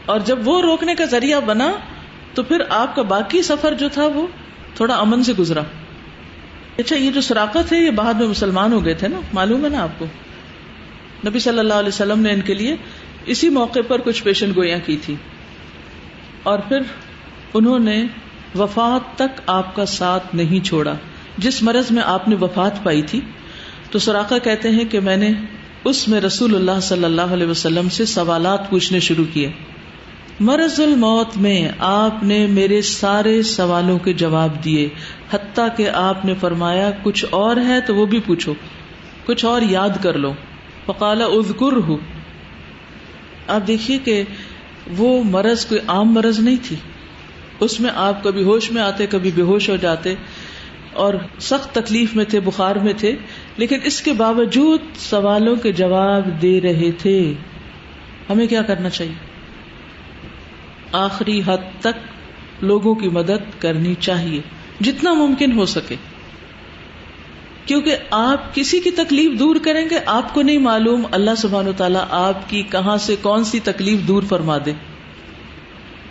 اور جب وہ روکنے کا ذریعہ بنا تو پھر آپ کا باقی سفر جو تھا وہ تھوڑا امن سے گزرا. اچھا، یہ جو سراقہ تھے یہ بعد میں مسلمان ہو گئے تھے نا، معلوم ہے نا آپ کو. نبی صلی اللہ علیہ وسلم نے ان کے لیے اسی موقع پر کچھ پیشن گوئیاں کی تھی، اور پھر انہوں نے وفات تک آپ کا ساتھ نہیں چھوڑا. جس مرض میں آپ نے وفات پائی تھی تو سراقہ کہتے ہیں کہ میں نے اس میں رسول اللہ صلی اللہ علیہ وسلم سے سوالات پوچھنے شروع کیے. مرض الموت میں آپ نے میرے سارے سوالوں کے جواب دیے، حتیٰ کہ آپ نے فرمایا کچھ اور ہے تو وہ بھی پوچھو، کچھ اور یاد کر لو. فقال اذکرہ. آپ دیکھیے کہ وہ مرض کوئی عام مرض نہیں تھی، اس میں آپ کبھی ہوش میں آتے کبھی بے ہوش ہو جاتے اور سخت تکلیف میں تھے، بخار میں تھے، لیکن اس کے باوجود سوالوں کے جواب دے رہے تھے. ہمیں کیا کرنا چاہیے؟ آخری حد تک لوگوں کی مدد کرنی چاہیے جتنا ممکن ہو سکے، کیونکہ آپ کسی کی تکلیف دور کریں گے، آپ کو نہیں معلوم اللہ سبحانہ وتعالیٰ آپ کی کہاں سے کون سی تکلیف دور فرما دے.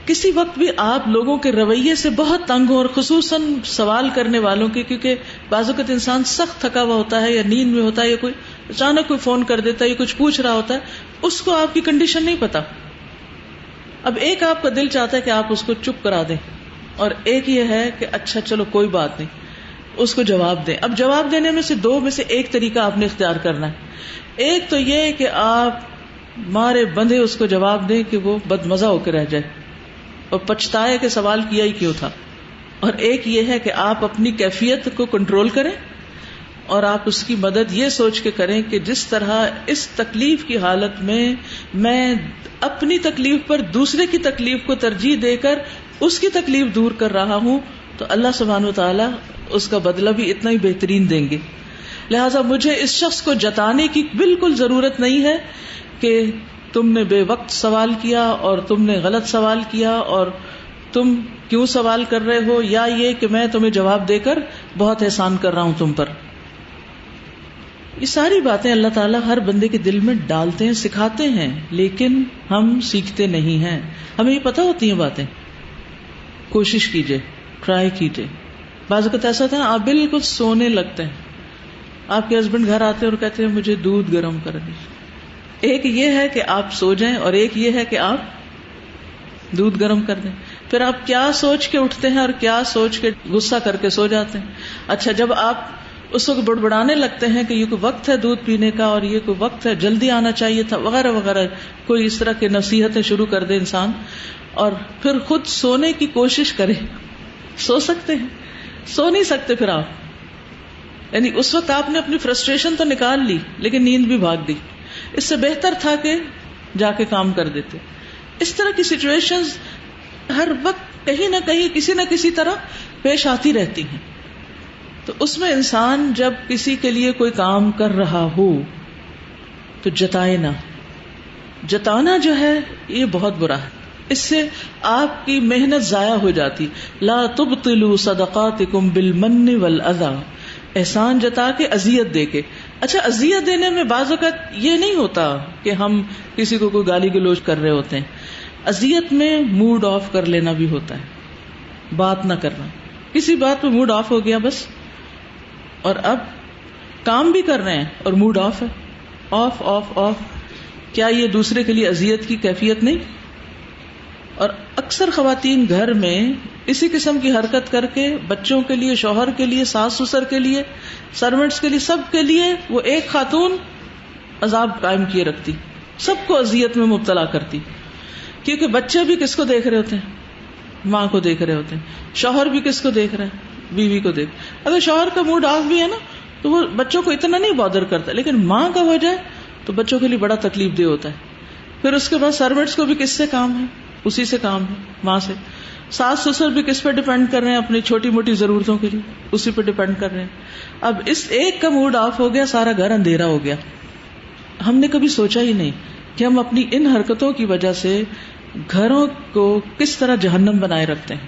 کسی وقت بھی آپ لوگوں کے رویے سے بہت تنگ ہو، اور خصوصاً سوال کرنے والوں کے، کیونکہ بعض اوقات انسان سخت تھکا ہوا ہوتا ہے یا نیند میں ہوتا ہے یا کوئی اچانک کوئی فون کر دیتا ہے یا کچھ پوچھ رہا ہوتا ہے، اس کو آپ کی کنڈیشن نہیں پتا. اب ایک آپ کا دل چاہتا ہے کہ آپ اس کو چپ کرا دیں، اور ایک یہ ہے کہ اچھا چلو کوئی بات نہیں، اس کو جواب دیں. اب جواب دینے میں سے دو میں سے ایک طریقہ آپ نے اختیار کرنا ہے. ایک تو یہ کہ آپ مارے بندھے اس کو جواب دیں کہ وہ بدمزہ ہو کے رہ جائے اور پچھتائے کہ سوال کیا ہی کیوں تھا. اور ایک یہ ہے کہ آپ اپنی کیفیت کو کنٹرول کریں اور آپ اس کی مدد یہ سوچ کے کریں کہ جس طرح اس تکلیف کی حالت میں اپنی تکلیف پر دوسرے کی تکلیف کو ترجیح دے کر اس کی تکلیف دور کر رہا ہوں، تو اللہ سبحانہ وتعالیٰ اس کا بدلہ بھی اتنا ہی بہترین دیں گے. لہٰذا مجھے اس شخص کو جتانے کی بالکل ضرورت نہیں ہے کہ تم نے بے وقت سوال کیا اور تم نے غلط سوال کیا اور تم کیوں سوال کر رہے ہو، یا یہ کہ میں تمہیں جواب دے کر بہت احسان کر رہا ہوں تم پر. یہ ساری باتیں اللہ تعالیٰ ہر بندے کے دل میں ڈالتے ہیں، سکھاتے ہیں، لیکن ہم سیکھتے نہیں ہیں. ہمیں یہ پتہ ہوتی ہیں باتیں. کوشش کیجئے، ٹرائی کیجئے. بعض اوقات ایسا تھا آپ بالکل سونے لگتے ہیں، آپ کے ہسبینڈ گھر آتے ہیں اور کہتے ہیں مجھے دودھ گرم کر دیجیے. ایک یہ ہے کہ آپ سو جائیں اور ایک یہ ہے کہ آپ دودھ گرم کر دیں. پھر آپ کیا سوچ کے اٹھتے ہیں اور کیا سوچ کے غصہ کر کے سو جاتے ہیں. اچھا، جب آپ اس وقت بڑبڑانے لگتے ہیں کہ یہ کوئی وقت ہے دودھ پینے کا اور یہ کوئی وقت ہے جلدی آنا چاہیے تھا وغیرہ وغیرہ، کوئی اس طرح کی نصیحتیں شروع کر دے انسان، اور پھر خود سونے کی کوشش کرے. سو سکتے ہیں؟ سو نہیں سکتے. پھر آپ یعنی اس وقت آپ نے اپنی فرسٹریشن تو نکال لی لیکن نیند بھی بھاگ دی. اس سے بہتر تھا کہ جا کے کام کر دیتے. اس طرح کی سچویشنز ہر وقت کہیں نہ کہیں کسی نہ کسی طرح پیش آتی رہتی ہیں. تو اس میں انسان جب کسی کے لیے کوئی کام کر رہا ہو تو جتائے نہ. جتانا جو ہے یہ بہت برا ہے، اس سے آپ کی محنت ضائع ہو جاتی. لا تبطلوا صدقاتکم بالمن والاذى، احسان جتا کے اذیت دے کے. اچھا، اذیت دینے میں بعض اوقات یہ نہیں ہوتا کہ ہم کسی کو کوئی گالی گلوچ کر رہے ہوتے ہیں. اذیت میں موڈ آف کر لینا بھی ہوتا ہے، بات نہ کرنا. کسی بات پہ موڈ آف ہو گیا بس، اور اب کام بھی کر رہے ہیں اور موڈ آف ہے. Of of of. کیا یہ دوسرے کے لیے اذیت کی کیفیت نہیں؟ اور اکثر خواتین گھر میں اسی قسم کی حرکت کر کے بچوں کے لیے، شوہر کے لیے، ساس سسر کے لیے، سرونٹس کے لیے، سب کے لیے وہ ایک خاتون عذاب قائم کیے رکھتی، سب کو اذیت میں مبتلا کرتی. کیونکہ بچے بھی کس کو دیکھ رہے ہوتے ہیں؟ ماں کو دیکھ رہے ہوتے ہیں. شوہر بھی کس کو دیکھ رہا ہے؟ بیوی کو دیکھ. اگر شوہر کا موڈ آف بھی ہے نا تو وہ بچوں کو اتنا نہیں بادر کرتا، لیکن ماں کا ہو جائے تو بچوں کے لیے بڑا تکلیف دہ ہوتا ہے. پھر اس کے بعد سروینٹس کو بھی کس سے کام ہے؟ اسی سے کام ہے، ماں سے. ساس سسر بھی کس پہ ڈیپینڈ کر رہے ہیں؟ اپنی چھوٹی موٹی ضرورتوں کے لیے اسی پہ ڈیپینڈ کر رہے ہیں. اب اس ایک کا موڈ آف ہو گیا، سارا گھر اندھیرا ہو گیا. ہم نے کبھی سوچا ہی نہیں کہ ہم اپنی ان حرکتوں کی وجہ سے گھروں کو کس طرح جہنم بنائے رکھتے ہیں.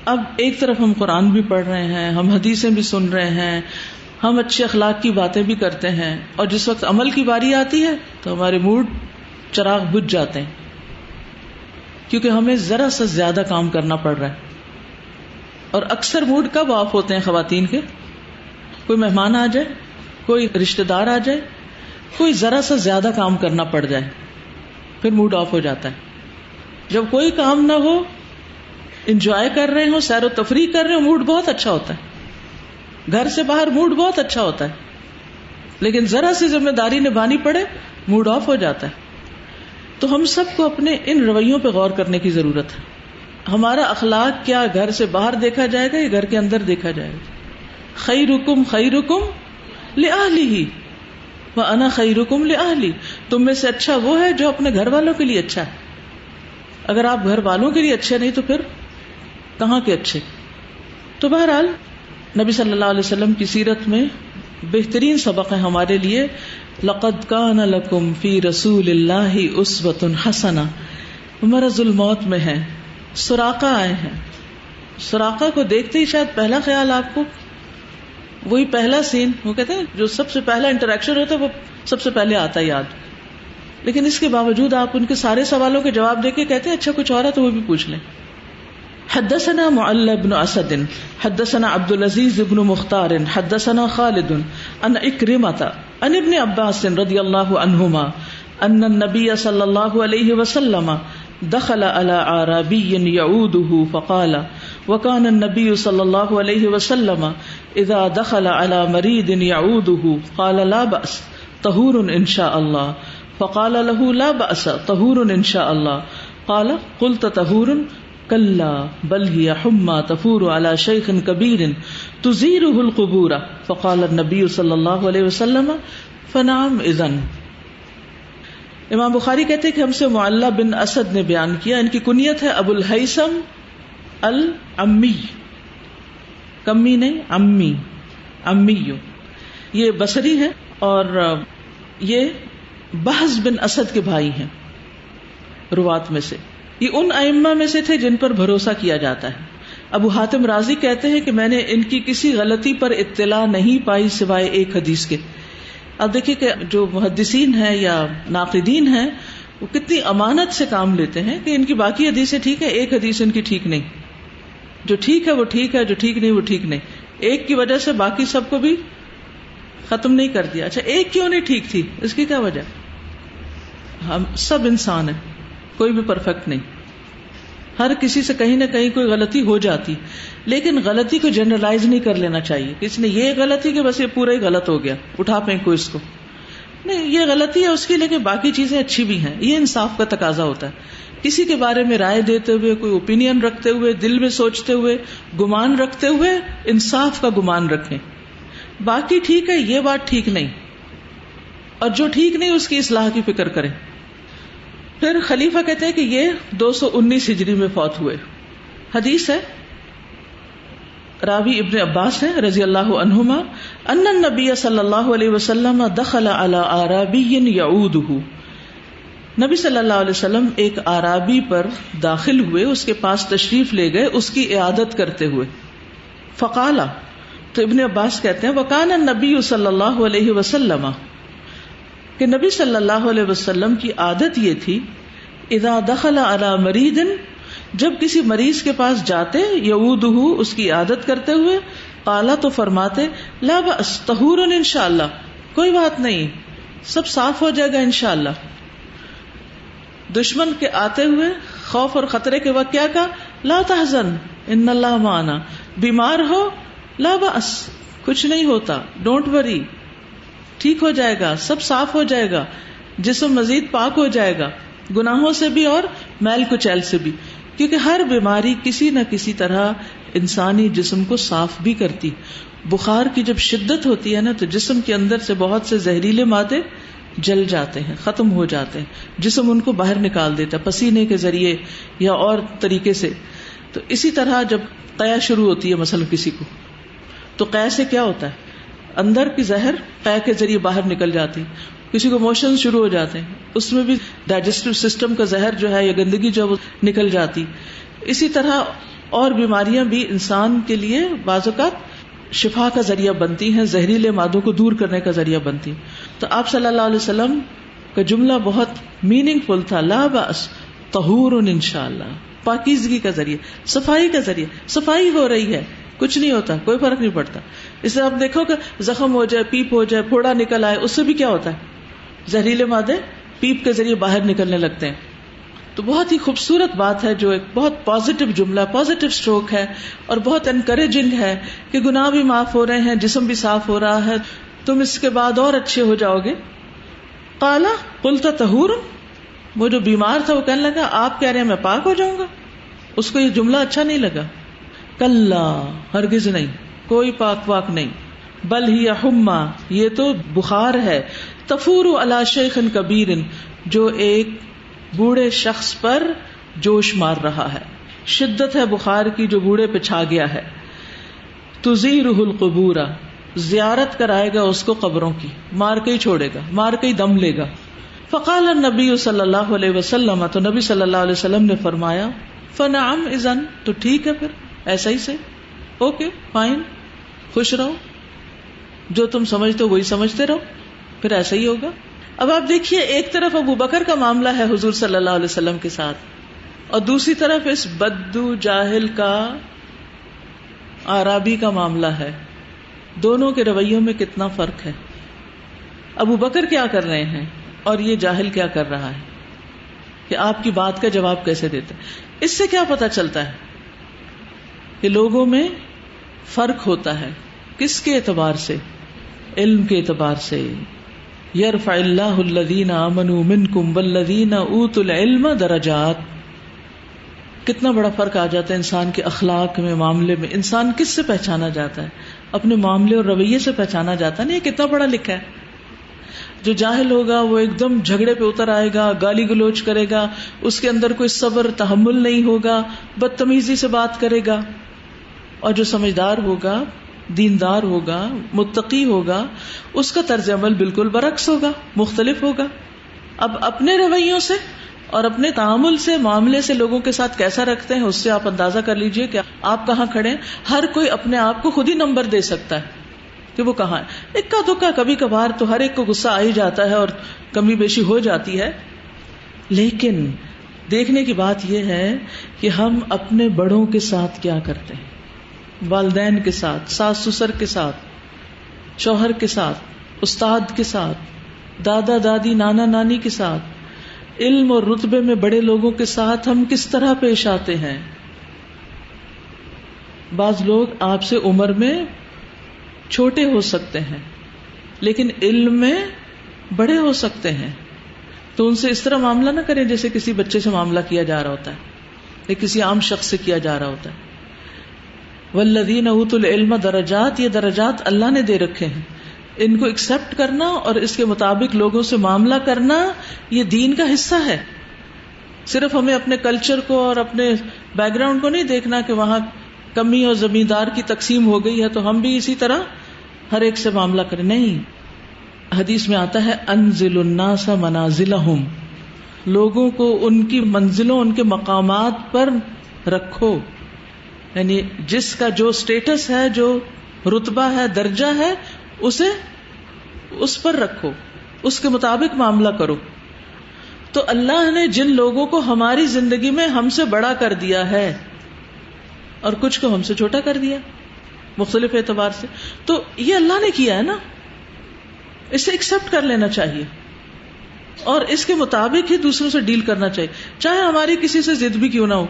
اب ایک طرف ہم قرآن بھی پڑھ رہے ہیں، ہم حدیثیں بھی سن رہے ہیں، ہم اچھے اخلاق کی باتیں بھی کرتے ہیں، اور جس وقت عمل کی باری آتی ہے تو ہمارے موڈ چراغ بجھ جاتے ہیں، کیونکہ ہمیں ذرا سا زیادہ کام کرنا پڑ رہا ہے. اور اکثر موڈ کب آف ہوتے ہیں خواتین کے؟ کوئی مہمان آ جائے، کوئی رشتہ دار آ جائے، کوئی ذرا سا زیادہ کام کرنا پڑ جائے، پھر موڈ آف ہو جاتا ہے. جب کوئی کام نہ ہو، انجوائے کر رہے ہوں، سیر و تفریح کر رہے ہوں، موڈ بہت اچھا ہوتا ہے. گھر سے باہر موڈ بہت اچھا ہوتا ہے، لیکن ذرا سی ذمہ داری نبھانی پڑے موڈ آف ہو جاتا ہے. تو ہم سب کو اپنے ان رویوں پہ غور کرنے کی ضرورت ہے. ہمارا اخلاق کیا گھر سے باہر دیکھا جائے گا یا گھر کے اندر دیکھا جائے گا؟ خیرکم خیرکم لأہلہ وأنا خیرکم لأہلی. تم میں سے اچھا وہ ہے جو اپنے گھر والوں کے لیے اچھا ہے. اگر آپ گھر والوں کے لیے اچھے نہیں تو پھر کہاں کے اچھے؟ تو بہرحال نبی صلی اللہ علیہ وسلم کی سیرت میں بہترین سبق ہے ہمارے لیے. لقد کان لکم فی رسول اللہ اسوۃ حسنہ. مرض الموت میں ہے، سراقہ آئے ہیں. سراقہ کو دیکھتے ہی شاید پہلا خیال آپ کو وہی پہلا سین، وہ کہتے ہیں جو سب سے پہلا انٹریکشن ہوتا ہے وہ سب سے پہلے آتا ہے یاد. لیکن اس کے باوجود آپ ان کے سارے سوالوں کے جواب دے کے کہتے ہیں اچھا کچھ اور ہے تو وہ بھی پوچھ لیں. حدثنا معل بن اسد حدثنا عبد العزيز بن مختار حدثنا خالد عن اکرمۃ عن ابن عباس رضی اللہ عنہما ان النبی صلی اللہ علیہ وسلم دخل على اعرابی يعوده فقال وكان النبي صلی اللہ علیہ وسلم اذا دخل على مريض يعوده قال لا بأس طهور ان شاء الله فقال له لا بأس طهور ان شاء الله قال قلت طهور کلا بل ہی حمى تفور على شیخ کبیر تزیرہ القبور فقال النبی صلی اللہ علیہ وسلم فنعم اذن. امام بخاری کہتے ہیں کہ ہم سے معلّہ بن اسد نے بیان کیا، ان کی کنیت ہے ابو الہیثم العمی، کمی نہیں عمی، عمی. یہ بصری ہیں اور یہ بحث بن اسد کے بھائی ہیں روات میں سے. یہ ان ائمہ میں سے تھے جن پر بھروسہ کیا جاتا ہے. ابو حاتم رازی کہتے ہیں کہ میں نے ان کی کسی غلطی پر اطلاع نہیں پائی سوائے ایک حدیث کے. اب دیکھیے کہ جو محدثین ہیں یا ناقدین ہیں وہ کتنی امانت سے کام لیتے ہیں کہ ان کی باقی حدیثیں ٹھیک ہے، ایک حدیث ان کی ٹھیک نہیں. جو ٹھیک ہے وہ ٹھیک ہے، جو ٹھیک نہیں وہ ٹھیک نہیں. ایک کی وجہ سے باقی سب کو بھی ختم نہیں کر دیا. اچھا ایک کیوں نہیں ٹھیک تھی؟ اس کی کیا وجہ؟ ہم سب انسان ہیں، کوئی بھی پرفیکٹ نہیں. ہر کسی سے کہیں نہ کہیں کوئی غلطی ہو جاتی، لیکن غلطی کو جنرلائز نہیں کر لینا چاہیے کہ اس نے یہ غلطی کہ بس یہ پورا ہی غلط ہو گیا، اٹھا پھینکو اس کو. نہیں، یہ غلطی ہے اس کی لیکن باقی چیزیں اچھی بھی ہیں. یہ انصاف کا تقاضا ہوتا ہے. کسی کے بارے میں رائے دیتے ہوئے، کوئی اوپینین رکھتے ہوئے، دل میں سوچتے ہوئے، گمان رکھتے ہوئے انصاف کا گمان رکھیں. باقی ٹھیک ہے، یہ بات ٹھیک نہیں، اور جو ٹھیک نہیں اس کی اصلاح کی فکر کریں. پھر خلیفہ کہتے ہیں کہ یہ 219 ہجری میں فوت ہوئے. حدیث ہے، راوی ابن عباس ہیں رضی اللہ عنہما ان النبی صلی اللہ علیہ وسلم دخل علی اعرابی یعودہ. نبی صلی اللہ علیہ وسلم ایک اعرابی پر داخل ہوئے، اس کے پاس تشریف لے گئے اس کی عیادت کرتے ہوئے. فقالا، تو ابن عباس کہتے ہیں وکان النبی صلی اللہ علیہ وسلم، کہ نبی صلی اللہ علیہ وسلم کی عادت یہ تھی اذا دخل علی مریض، جب کسی مریض کے پاس جاتے یعودہ اس کی عادت کرتے ہوئے، قالا تو فرماتے لا بأس طہور انشاءاللہ، کوئی بات نہیں، سب صاف ہو جائے گا انشاءاللہ. دشمن کے آتے ہوئے خوف اور خطرے کے وقت کیا کہا؟ لا تحزن ان اللہ معنا. بیمار ہو لا بأس، کچھ نہیں ہوتا، ڈونٹ وری، ٹھیک ہو جائے گا، سب صاف ہو جائے گا، جسم مزید پاک ہو جائے گا گناہوں سے بھی اور میل کچیل سے بھی. کیونکہ ہر بیماری کسی نہ کسی طرح انسانی جسم کو صاف بھی کرتی. بخار کی جب شدت ہوتی ہے نا تو جسم کے اندر سے بہت سے زہریلے مادے جل جاتے ہیں، ختم ہو جاتے ہیں، جسم ان کو باہر نکال دیتا ہے پسینے کے ذریعے یا اور طریقے سے. تو اسی طرح جب قے شروع ہوتی ہے مثلا کسی کو، تو قے سے کیا ہوتا ہے، اندر کی زہر قے کے ذریعے باہر نکل جاتی. کسی کو موشن شروع ہو جاتے ہیں، اس میں بھی ڈائجسٹو سسٹم کا زہر جو ہے یا گندگی جو ہے وہ نکل جاتی. اسی طرح اور بیماریاں بھی انسان کے لیے بعض اوقات شفا کا ذریعہ بنتی ہیں، زہریلے مادوں کو دور کرنے کا ذریعہ بنتی. تو آپ صلی اللہ علیہ وسلم کا جملہ بہت میننگ فل تھا، لا بأس طہور انشاءاللہ، پاکیزگی کا ذریعہ، صفائی کا ذریعہ. صفائی ہو رہی ہے، کچھ نہیں ہوتا، کوئی فرق نہیں پڑتا. اس سے آپ دیکھو کہ زخم ہو جائے، پیپ ہو جائے، پھوڑا نکل آئے، اس سے بھی کیا ہوتا ہے، زہریلے مادے پیپ کے ذریعے باہر نکلنے لگتے ہیں. تو بہت ہی خوبصورت بات ہے، جو ایک بہت پازیٹو جملہ، پازیٹو اسٹروک ہے اور بہت انکریجنگ ہے کہ گناہ بھی معاف ہو رہے ہیں، جسم بھی صاف ہو رہا ہے، تم اس کے بعد اور اچھے ہو جاؤ گے. قال قلت طہور، وہ جو بیمار تھا وہ کہنے لگا آپ کہہ رہے ہیں میں پاک ہو جاؤں گا. اس کو یہ جملہ اچھا نہیں لگا. کلا، ہرگز نہیں، کوئی پاک واک نہیں. بل ہی حما، یہ تو بخار ہے، تفور علی شیخ کبیر، جو ایک بوڑھے شخص پر جوش مار رہا ہے. شدت ہے بخار کی جو بوڑھے پہ چھا گیا ہے. تزیرہ القبور، زیارت کرائے گا اس کو قبروں کی، مار کے ہی چھوڑے گا، مار کے ہی دم لے گا. فقال النبی صلی اللہ علیہ وسلم، تو نبی صلی اللہ علیہ وسلم نے فرمایا فنعم اذن، تو ٹھیک ہے پھر ایسا ہی سے، اوکے فائن، خوش رہو، جو تم سمجھتے ہو وہی سمجھتے رہو، پھر ایسا ہی ہوگا. اب آپ دیکھیے، ایک طرف ابو بکر کا معاملہ ہے حضور صلی اللہ علیہ وسلم کے ساتھ، اور دوسری طرف اس بدو جاہل کا، اعرابی کا معاملہ ہے. دونوں کے رویوں میں کتنا فرق ہے. ابو بکر کیا کر رہے ہیں اور یہ جاہل کیا کر رہا ہے، کہ آپ کی بات کا جواب کیسے دیتا ہے. اس سے کیا پتا چلتا ہے کہ لوگوں میں فرق ہوتا ہے. کس کے اعتبار سے؟ علم کے اعتبار سے. یرفع اللہ الذین آمنوا منکم والذین اوتوا العلم درجات. کتنا بڑا فرق آ جاتا ہے انسان کے اخلاق میں، معاملے میں. انسان کس سے پہچانا جاتا ہے؟ اپنے معاملے اور رویے سے پہچانا جاتا ہے. نہیں کتنا بڑا لکھا ہے. جو جاہل ہوگا وہ ایک دم جھگڑے پہ اتر آئے گا، گالی گلوچ کرے گا، اس کے اندر کوئی صبر تحمل نہیں ہوگا، بدتمیزی سے بات کرے گا. اور جو سمجھدار ہوگا، دیندار ہوگا، متقی ہوگا، اس کا طرز عمل بالکل برعکس ہوگا، مختلف ہوگا. اب اپنے رویوں سے اور اپنے تعامل سے، معاملے سے لوگوں کے ساتھ کیسا رکھتے ہیں، اس سے آپ اندازہ کر لیجئے کہ آپ کہاں کھڑے ہیں. ہر کوئی اپنے آپ کو خود ہی نمبر دے سکتا ہے کہ وہ کہاں ہے. اکا دکا کبھی کبھار تو ہر ایک کو غصہ آ ہی جاتا ہے اور کمی بیشی ہو جاتی ہے، لیکن دیکھنے کی بات یہ ہے کہ ہم اپنے بڑوں کے ساتھ کیا کرتے ہیں، والدین کے ساتھ، ساس سسر کے ساتھ، شوہر کے ساتھ، استاد کے ساتھ، دادا دادی، نانا نانی کے ساتھ، علم اور رتبے میں بڑے لوگوں کے ساتھ ہم کس طرح پیش آتے ہیں. بعض لوگ آپ سے عمر میں چھوٹے ہو سکتے ہیں لیکن علم میں بڑے ہو سکتے ہیں، تو ان سے اس طرح معاملہ نہ کریں جیسے کسی بچے سے معاملہ کیا جا رہا ہوتا ہے یا کسی عام شخص سے کیا جا رہا ہوتا ہے. والذین اوتوا العلم درجات، یہ درجات اللہ نے دے رکھے ہیں. ان کو ایکسپٹ کرنا اور اس کے مطابق لوگوں سے معاملہ کرنا یہ دین کا حصہ ہے. صرف ہمیں اپنے کلچر کو اور اپنے بیک گراؤنڈ کو نہیں دیکھنا کہ وہاں کمی اور زمیندار کی تقسیم ہو گئی ہے تو ہم بھی اسی طرح ہر ایک سے معاملہ کریں. نہیں، حدیث میں آتا ہے انزل الناس منازلہم، لوگوں کو ان کی منزلوں، ان کے مقامات پر رکھو. یعنی جس کا جو سٹیٹس ہے، جو رتبہ ہے، درجہ ہے، اسے اس پر رکھو، اس کے مطابق معاملہ کرو. تو اللہ نے جن لوگوں کو ہماری زندگی میں ہم سے بڑا کر دیا ہے اور کچھ کو ہم سے چھوٹا کر دیا مختلف اعتبار سے، تو یہ اللہ نے کیا ہے نا، اسے ایکسپٹ کر لینا چاہیے اور اس کے مطابق ہی دوسروں سے ڈیل کرنا چاہیے، چاہے ہماری کسی سے ضد بھی کیوں نہ ہو.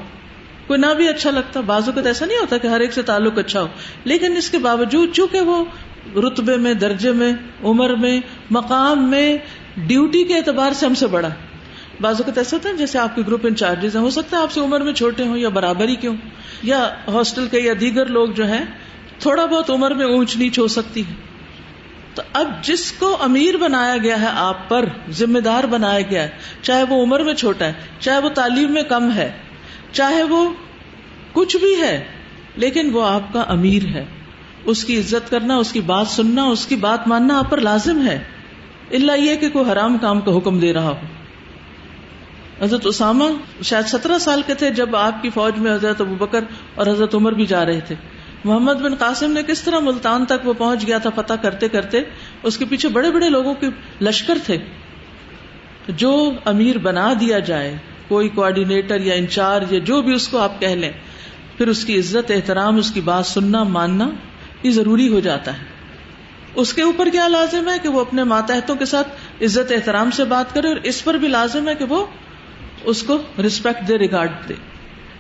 کوئی نہ بھی اچھا لگتا. بعضوں کو تو ایسا نہیں ہوتا کہ ہر ایک سے تعلق اچھا ہو, لیکن اس کے باوجود چونکہ وہ رتبے میں, درجے میں, عمر میں, مقام میں, ڈیوٹی کے اعتبار سے ہم سے بڑا. بعضوں کو ایسا ہوتا ہے جیسے آپ کے گروپ انچارجز ہیں, ہو سکتا ہے آپ سے عمر میں چھوٹے ہوں یا برابر ہی کیوں, یا ہاسٹل کے یا دیگر لوگ جو ہیں تھوڑا بہت عمر میں اونچ نیچ ہو سکتی ہے. تو اب جس کو امیر بنایا گیا ہے آپ پر, ذمہ دار بنایا گیا ہے, چاہے وہ عمر میں چھوٹا ہے, چاہے وہ تعلیم میں کم ہے, چاہے وہ کچھ بھی ہے, لیکن وہ آپ کا امیر ہے, اس کی عزت کرنا, اس کی بات سننا, اس کی بات ماننا آپ پر لازم ہے, الا یہ کہ کوئی حرام کام کا حکم دے رہا ہو. حضرت اسامہ شاید 17 سال کے تھے جب آپ کی فوج میں حضرت ابوبکر اور حضرت عمر بھی جا رہے تھے. محمد بن قاسم نے کس طرح ملتان تک وہ پہنچ گیا تھا, فتح کرتے کرتے اس کے پیچھے بڑے بڑے لوگوں کے لشکر تھے. جو امیر بنا دیا جائے, کوئی کوآرڈینیٹر یا انچارج یا جو بھی اس کو آپ کہہ لیں, پھر اس کی عزت احترام, اس کی بات سننا ماننا یہ ضروری ہو جاتا ہے. اس کے اوپر کیا لازم ہے کہ وہ اپنے ماتحتوں کے ساتھ عزت احترام سے بات کرے, اور اس پر بھی لازم ہے کہ وہ اس کو رسپیکٹ دے, ریگارڈ دے.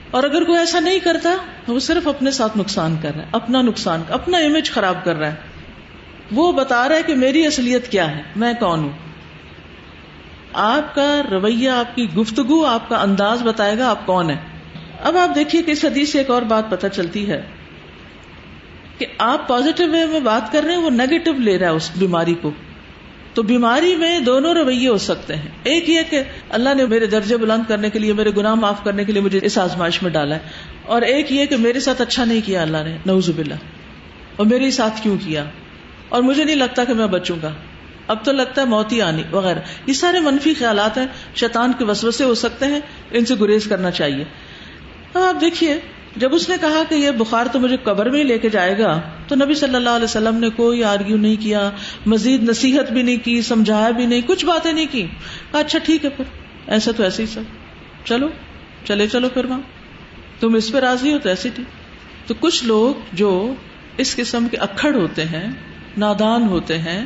اور اگر کوئی ایسا نہیں کرتا تو وہ صرف اپنے ساتھ نقصان کر رہا ہے, اپنا نقصان, اپنا امیج خراب کر رہا ہے. وہ بتا رہا ہے کہ میری اصلیت کیا ہے, میں کون ہوں. آپ کا رویہ, آپ کی گفتگو, آپ کا انداز بتائے گا آپ کون ہیں. اب آپ دیکھیے کہ اس حدیث سے ایک اور بات پتہ چلتی ہے کہ آپ پازیٹیو وے میں بات کر رہے ہیں, وہ نیگیٹو لے رہا ہے اس بیماری کو. تو بیماری میں دونوں رویے ہو سکتے ہیں. ایک یہ کہ اللہ نے میرے درجے بلند کرنے کے لیے, میرے گناہ معاف کرنے کے لیے مجھے اس آزمائش میں ڈالا ہے, اور ایک یہ کہ میرے ساتھ اچھا نہیں کیا اللہ نے, نعوذ باللہ, اور میرے ساتھ کیوں کیا, اور مجھے نہیں لگتا کہ میں بچوں گا, اب تو لگتا ہے موت ہی آنی وغیرہ. یہ سارے منفی خیالات ہیں, شیطان کے وسوسے ہو سکتے ہیں, ان سے گریز کرنا چاہیے. اب آپ دیکھیے, جب اس نے کہا کہ یہ بخار تو مجھے قبر میں ہی لے کے جائے گا, تو نبی صلی اللہ علیہ وسلم نے کوئی آرگیو نہیں کیا, مزید نصیحت بھی نہیں کی, سمجھایا بھی نہیں, کچھ باتیں نہیں کی. کہا اچھا ٹھیک ہے, پھر ایسا تو ایسے ہی سب, چلو پھر وہاں تم اس پہ راضی ہو تو ایسے ٹھیک. تو کچھ لوگ جو اس قسم کے اکھڑ ہوتے ہیں, نادان ہوتے ہیں,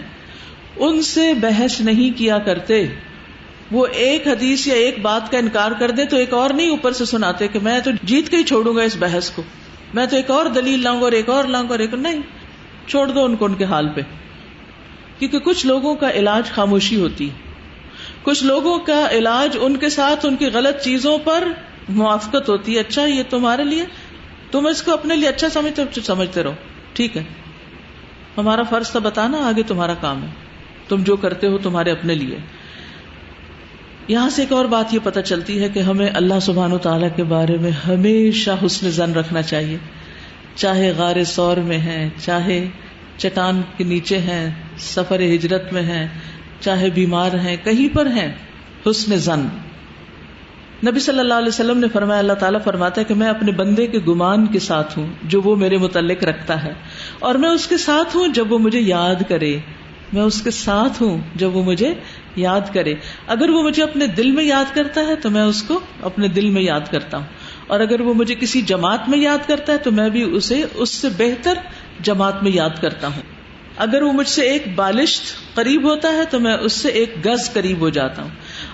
ان سے بحث نہیں کیا کرتے. وہ ایک حدیث یا ایک بات کا انکار کر دے تو ایک اور نہیں اوپر سے سناتے کہ میں تو جیت کے ہی چھوڑوں گا اس بحث کو, میں تو ایک اور دلیل لاؤں گا اور ایک اور لاؤں گا, اور ایک نہیں, چھوڑ دو ان کو ان کے حال پہ. کیونکہ کچھ لوگوں کا علاج خاموشی ہوتی, کچھ لوگوں کا علاج ان کے ساتھ ان کی غلط چیزوں پر موافقت ہوتی ہے. اچھا یہ تمہارے لیے, تم اس کو اپنے لیے اچھا سمجھتے رہو, ٹھیک ہے, ہمارا فرض تھا بتانا, آگے تمہارا کام ہے, تم جو کرتے ہو تمہارے اپنے لیے. یہاں سے ایک اور بات یہ پتہ چلتی ہے کہ ہمیں اللہ سبحانہ و تعالیٰ کے بارے میں ہمیشہ حسن ظن رکھنا چاہیے, چاہے غار ثور میں ہیں, چاہے چٹان کے نیچے ہیں, سفر ہجرت میں ہیں, چاہے بیمار ہیں, کہیں پر ہیں, حسن ظن. نبی صلی اللہ علیہ وسلم نے فرمایا, اللہ تعالیٰ فرماتا ہے کہ میں اپنے بندے کے گمان کے ساتھ ہوں جو وہ میرے متعلق رکھتا ہے, اور میں اس کے ساتھ ہوں جب وہ مجھے یاد کرے, میں اس کے ساتھ ہوں جب وہ مجھے یاد کرے. اگر وہ مجھے اپنے دل میں یاد کرتا ہے تو میں اس کو اپنے دل میں یاد کرتا ہوں, اور اگر وہ مجھے کسی جماعت میں یاد کرتا ہے تو میں بھی اسے اس سے بہتر جماعت میں یاد کرتا ہوں. اگر وہ مجھ سے ایک بالشت قریب ہوتا ہے تو میں اس سے ایک گز قریب ہو جاتا ہوں.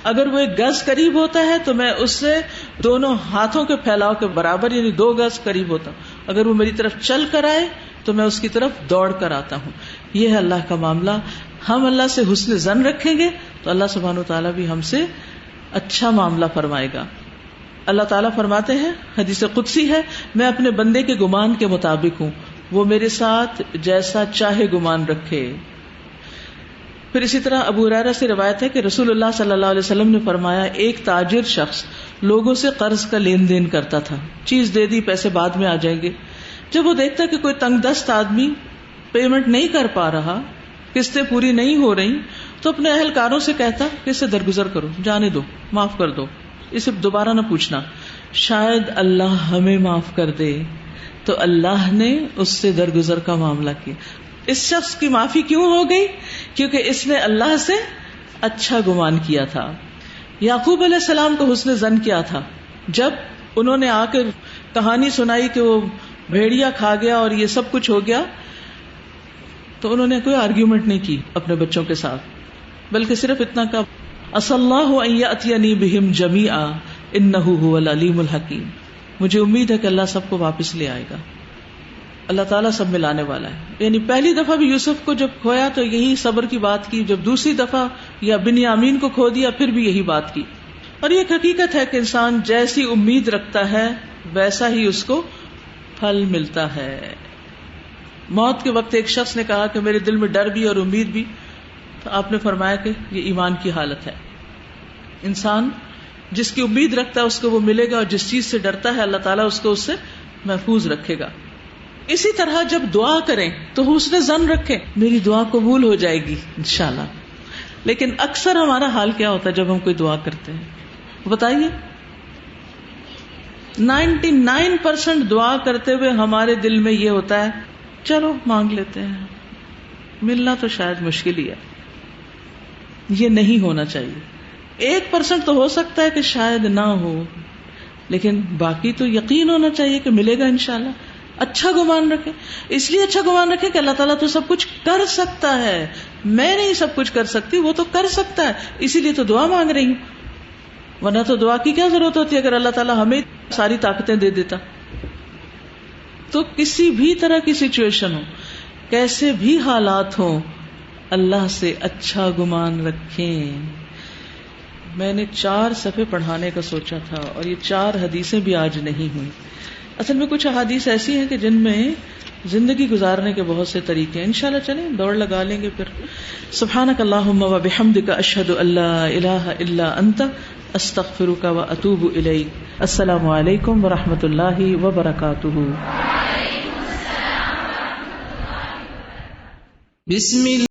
اگر وہ ایک گز قریب ہوتا ہے تو میں اس سے دونوں ہاتھوں کے پھیلاؤ کے برابر یعنی 2 گز قریب ہوتا ہوں. اگر وہ میری طرف چل کر آئے تو میں اس کی طرف دوڑ کر آتا ہوں. یہ ہے اللہ کا معاملہ. ہم اللہ سے حسن ظن رکھیں گے تو اللہ سبحانہ و تعالیٰ بھی ہم سے اچھا معاملہ فرمائے گا. اللہ تعالیٰ فرماتے ہیں, حدیث قدسی ہے, میں اپنے بندے کے گمان کے مطابق ہوں, وہ میرے ساتھ جیسا چاہے گمان رکھے. پھر اسی طرح ابو ہریرہ سے روایت ہے کہ رسول اللہ صلی اللہ علیہ وسلم نے فرمایا, ایک تاجر شخص لوگوں سے قرض کا لین دین کرتا تھا, چیز دے دی, پیسے بعد میں آ جائیں گے. جب وہ دیکھتا کہ کوئی تنگ دست آدمی پیمنٹ نہیں کر پا رہا, قسطیں پوری نہیں ہو رہی, تو اپنے اہلکاروں سے کہتا کہ اسے درگزر کرو, جانے دو, معاف کر دو, اسے دوبارہ نہ پوچھنا, شاید اللہ ہمیں معاف کر دے. تو اللہ نے اس سے درگزر کا معاملہ کیا. اس شخص کی معافی کیوں ہو گئی؟ کیونکہ اس نے اللہ سے اچھا گمان کیا تھا. یعقوب علیہ السلام کو حسن ظن کیا تھا. جب انہوں نے آ کے کہانی سنائی کہ وہ بھیڑیا کھا گیا اور یہ سب کچھ ہو گیا, تو انہوں نے کوئی آرگیومنٹ نہیں کی اپنے بچوں کے ساتھ, بلکہ صرف اتنا کہا, عسى اللہ ان یأتینی بہم جمیعا انہ هو العلیم الحکیم. مجھے امید ہے کہ اللہ سب کو واپس لے آئے گا، اللہ تعالیٰ سب ملانے والا ہے. یعنی پہلی دفعہ بھی یوسف کو جب کھویا تو یہی صبر کی بات کی، جب دوسری دفعہ یا بنیامین کو کھو دیا پھر بھی یہی بات کی. اور یہ حقیقت ہے کہ انسان جیسی امید رکھتا ہے ویسا ہی اس کو پھل ملتا ہے. موت کے وقت ایک شخص نے کہا کہ میرے دل میں ڈر بھی اور امید بھی، تو آپ نے فرمایا کہ یہ ایمان کی حالت ہے. انسان جس کی امید رکھتا ہے اس کو وہ ملے گا، اور جس چیز سے ڈرتا ہے اللہ تعالیٰ اس کو اس سے محفوظ رکھے گا. اسی طرح جب دعا کریں تو حسن ظن رکھیں، میری دعا قبول ہو جائے گی انشاءاللہ. لیکن اکثر ہمارا حال کیا ہوتا ہے جب ہم کوئی دعا کرتے ہیں؟ بتائیے. 99% دعا کرتے ہوئے ہمارے دل میں یہ ہوتا ہے چلو مانگ لیتے ہیں، ملنا تو شاید مشکل ہی ہے. یہ نہیں ہونا چاہیے. 1% تو ہو سکتا ہے کہ شاید نہ ہو، لیکن باقی تو یقین ہونا چاہیے کہ ملے گا انشاءاللہ. اچھا گمان رکھیں. اس لیے اچھا گمان رکھیں کہ اللہ تعالیٰ تو سب کچھ کر سکتا ہے، میں نہیں سب کچھ کر سکتی، وہ تو کر سکتا ہے، اسی لیے تو دعا مانگ رہی ہوں. ورنہ تو دعا کی کیا ضرورت ہوتی ہے اگر اللہ تعالیٰ ہمیں ساری طاقتیں دے دیتا. تو کسی بھی طرح کی سچویشن ہو، کیسے بھی حالات ہوں، اللہ سے اچھا گمان رکھیں. میں نے 4 صفحے پڑھانے کا سوچا تھا اور یہ 4 حدیثیں بھی آج نہیں ہوئی. اصل میں کچھ احادیث ایسی ہیں کہ جن میں زندگی گزارنے کے بہت سے طریقے ہیں. انشاءاللہ چلیں دوڑ لگا لیں گے پھر. سبحانک اللہم و بحمدک اشہد ان لا الہ الا انت استغفرک و اتوب الیک. السلام علیکم و رحمۃ اللہ وبرکاتہ. بسم اللہ